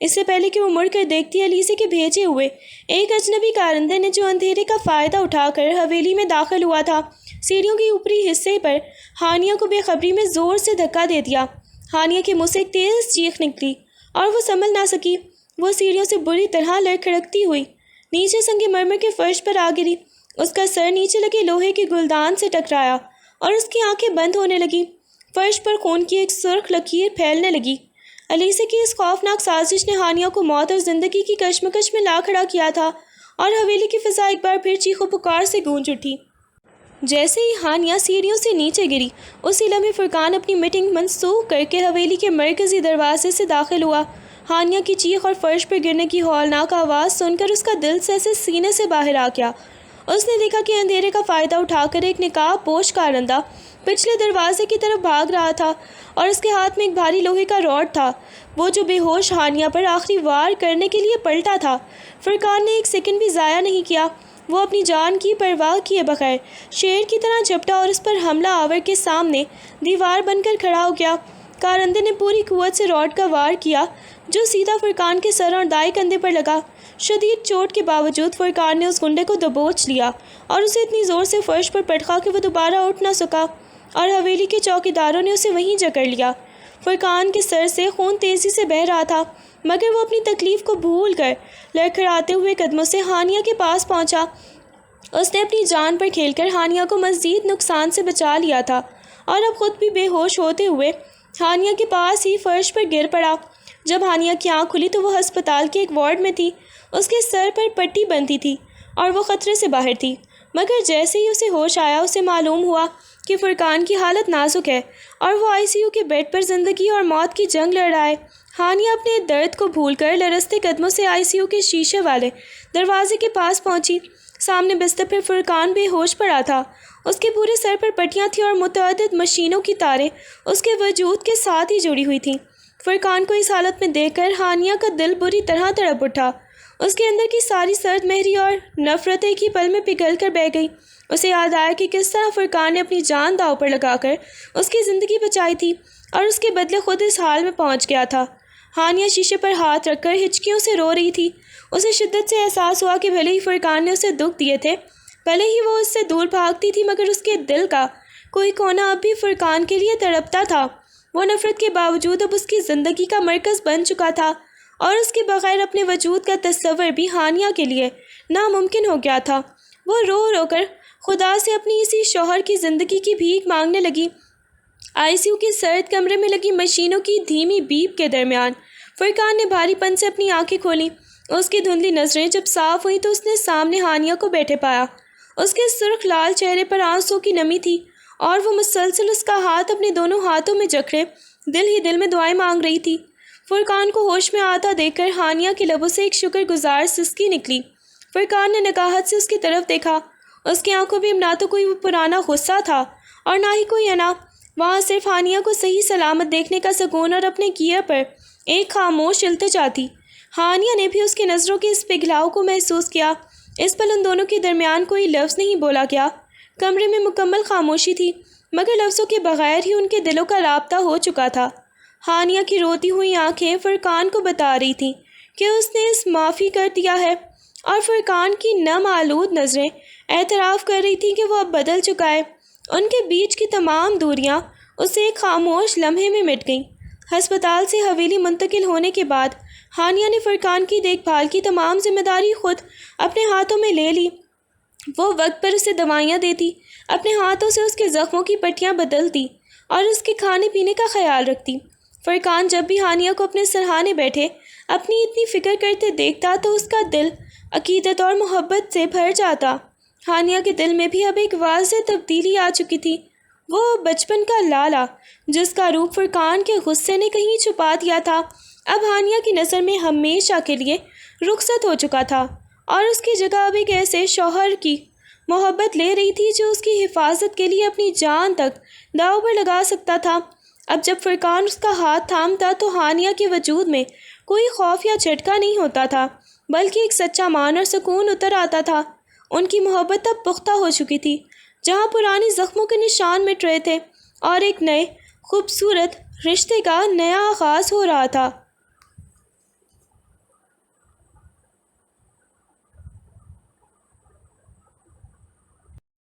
اس سے پہلے کہ وہ مڑ کر دیکھتی، علیزے کے بھیجے ہوئے ایک اجنبی کارندے نے جو اندھیرے کا فائدہ اٹھا کر حویلی میں داخل ہوا تھا، سیڑھیوں کے اوپری حصے پر ہانیہ کو بے خبری میں زور سے دھکا دے دیا۔ ہانیہ کے منہ سے ایک تیز چیخ نکلی اور وہ سنبھل نہ سکی۔ وہ سیڑھیوں سے بری طرح لڑکھڑکتی ہوئی نیچے سنگ مرمر کے فرش پر آ گری۔ اس کا سر نیچے لگے لوہے کے گلدان سے ٹکرایا اور اس کی آنکھیں بند ہونے لگیں۔ فرش پر خون کی ایک سرخ لکیر پھیلنے لگی۔ علیزہ کی اس خوفناک سازش نے ہانیہ کو موت اور زندگی کی کشمکش میں لا کھڑا کیا تھا اور حویلی کی فضا ایک بار پھر چیخ و پکار سے گونج اٹھی۔ جیسے ہی ہانیہ سیڑھیوں سے نیچے گری، اسی لمحے فرقان اپنی میٹنگ منسوخ کر کے حویلی کے مرکزی دروازے سے داخل ہوا۔ ہانیہ کی چیخ اور فرش پر گرنے کی ہولناک آواز سن کر اس کا دل سے سینے سے باہر آ گیا۔ اس نے دیکھا کہ اندھیرے کا فائدہ اٹھا کر ایک نقاب پوش کارندہ پچھلے دروازے کی طرف بھاگ رہا تھا اور اس کے ہاتھ میں ایک بھاری لوہے کا راڈ تھا۔ وہ جو بے ہوش ہانیہ پر آخری وار کرنے کے لیے پلٹا تھا۔ فرقان نے ایک سیکنڈ بھی ضائع نہیں کیا۔ وہ اپنی جان کی پرواہ کیے بغیر شیر کی طرح جھپٹا اور اس پر حملہ آور کے سامنے دیوار بن کر کھڑا ہو گیا۔ کارندے نے پوری قوت سے راڈ کا وار کیا جو سیدھا فرقان کے سر اور دائیں کندھے پر لگا۔ شدید چوٹ کے باوجود فرقان نے اس گنڈے کو دبوچ لیا اور اسے اتنی زور سے فرش پر پٹخا کہ وہ دوبارہ اٹھ نہ سکا اور حویلی کے چوکیداروں نے اسے وہیں جکڑ لیا۔ فرقان کے سر سے خون تیزی سے بہہ رہا تھا مگر وہ اپنی تکلیف کو بھول کر لڑکھڑاتے ہوئے قدموں سے ہانیہ کے پاس پہنچا۔ اس نے اپنی جان پر کھیل کر ہانیہ کو مزید نقصان سے بچا لیا تھا اور اب خود بھی بے ہوش ہوتے ہوئے ہانیہ کے پاس ہی فرش پر گر پڑا۔ جب ہانیہ کی آنکھ کھلی تو وہ ہسپتال کے ایک وارڈ میں تھی۔ اس کے سر پر پٹی بندھی تھی اور وہ خطرے سے باہر تھی، مگر جیسے ہی اسے ہوش آیا اسے معلوم ہوا کہ فرقان کی حالت نازک ہے اور وہ ICU کے بیڈ پر زندگی اور موت کی جنگ لڑ رہا ہے۔ ہانیہ اپنے درد کو بھول کر لرزتے قدموں سے ICU کے شیشے والے دروازے کے پاس پہنچی۔ سامنے بستر پر فرقان بے ہوش پڑا تھا۔ اس کے پورے سر پر پٹیاں تھیں اور متعدد مشینوں کی تاریں اس کے وجود کے ساتھ ہی جڑی ہوئی تھیں۔ فرقان کو اس حالت میں دیکھ کر ہانیہ کا دل بری طرح تڑپ اٹھا۔ اس کے اندر کی ساری سرد مہری اور نفرت ایک ہی پل میں پگھل کر بہہ گئی۔ اسے یاد آیا کہ کس طرح فرقان نے اپنی جان داؤ پر لگا کر اس کی زندگی بچائی تھی اور اس کے بدلے خود اس حال میں پہنچ گیا تھا۔ ہانیہ شیشے پر ہاتھ رکھ کر ہچکیوں سے رو رہی تھی۔ اسے شدت سے احساس ہوا کہ بھلے ہی فرقان نے اسے دکھ دیے تھے، بھلے ہی وہ اس سے دور بھاگتی تھی، مگر اس کے دل کا کوئی کونا اب بھی فرقان کے لیے تڑپتا تھا۔ وہ نفرت کے باوجود اب اس کی زندگی کا مرکز بن چکا تھا اور اس کے بغیر اپنے وجود کا تصور بھی ہانیہ کے لیے ناممکن ہو گیا تھا۔ وہ رو رو کر خدا سے اپنی اسی شوہر کی زندگی کی بھیک مانگنے لگی۔ ICU کے سرد کمرے میں لگی مشینوں کی دھیمی بیپ کے درمیان فرقان نے بھاری پن سے اپنی آنکھیں کھولیں۔ اس کی دھندلی نظریں جب صاف ہوئیں تو اس نے سامنے ہانیہ کو بیٹھے پایا۔ اس کے سرخ لال چہرے پر آنسوں کی نمی تھی اور وہ مسلسل اس کا ہاتھ اپنے دونوں ہاتھوں میں جکڑے دل ہی دل میں دعائیں مانگ رہی تھی۔ فرقان کو ہوش میں آتا دیکھ کر ہانیہ کے لبوں سے ایک شکر گزار سسکی نکلی۔ فرقان نے نکاہت سے اس کی طرف دیکھا۔ اس کی آنکھوں میں نہ تو کوئی پرانا غصہ تھا اور نہ ہی کوئی انا، وہاں صرف ہانیہ کو صحیح سلامت دیکھنے کا سکون اور اپنے کیے پر ایک خاموش التجا تھی۔ ہانیہ نے بھی اس کی نظروں کے اس پگھلاؤ کو محسوس کیا۔ اس پل ان دونوں کے درمیان کوئی لفظ نہیں بولا گیا۔ کمرے میں مکمل خاموشی تھی، مگر لفظوں کے بغیر ہی ان کے دلوں کا رابطہ ہو چکا تھا۔ ہانیہ کی روتی ہوئی آنکھیں فرقان کو بتا رہی تھیں کہ اس نے اس معافی کر دیا ہے، اور فرقان کی نم آلود نظریں اعتراف کر رہی تھیں کہ وہ اب بدل چکا ہے۔ ان کے بیچ کی تمام دوریاں اس ایک خاموش لمحے میں مٹ گئیں۔ ہسپتال سے حویلی منتقل ہونے کے بعد ہانیہ نے فرقان کی دیکھ بھال کی تمام ذمہ داری خود اپنے ہاتھوں میں لے لی۔ وہ وقت پر اسے دوائیاں دیتی، اپنے ہاتھوں سے اس کے زخموں کی پٹیاں بدلتی اور اس کے کھانے پینے کا خیال رکھتی۔ فرقان جب بھی ہانیہ کو اپنے سرہانے بیٹھے اپنی اتنی فکر کرتے دیکھتا تو اس کا دل عقیدت اور محبت سے بھر جاتا۔ ہانیہ کے دل میں بھی اب ایک واضح تبدیلی آ چکی تھی۔ وہ بچپن کا لالا جس کا روپ فرقان کے غصے نے کہیں چھپا دیا تھا، اب ہانیہ کی نظر میں ہمیشہ کے لیے رخصت ہو چکا تھا، اور اس کی جگہ اب ایک ایسے شوہر کی محبت لے رہی تھی جو اس کی حفاظت کے لیے اپنی جان تک داؤ پر لگا سکتا تھا۔ اب جب فرقان اس کا ہاتھ تھامتا تو ہانیہ کے وجود میں کوئی خوف یا جھٹکا نہیں ہوتا تھا، بلکہ ایک سچا مان اور سکون اتر آتا تھا۔ ان کی محبت اب پختہ ہو چکی تھی، جہاں پرانی زخموں کے نشان مٹ رہے تھے اور ایک نئے خوبصورت رشتے کا نیا آغاز ہو رہا تھا۔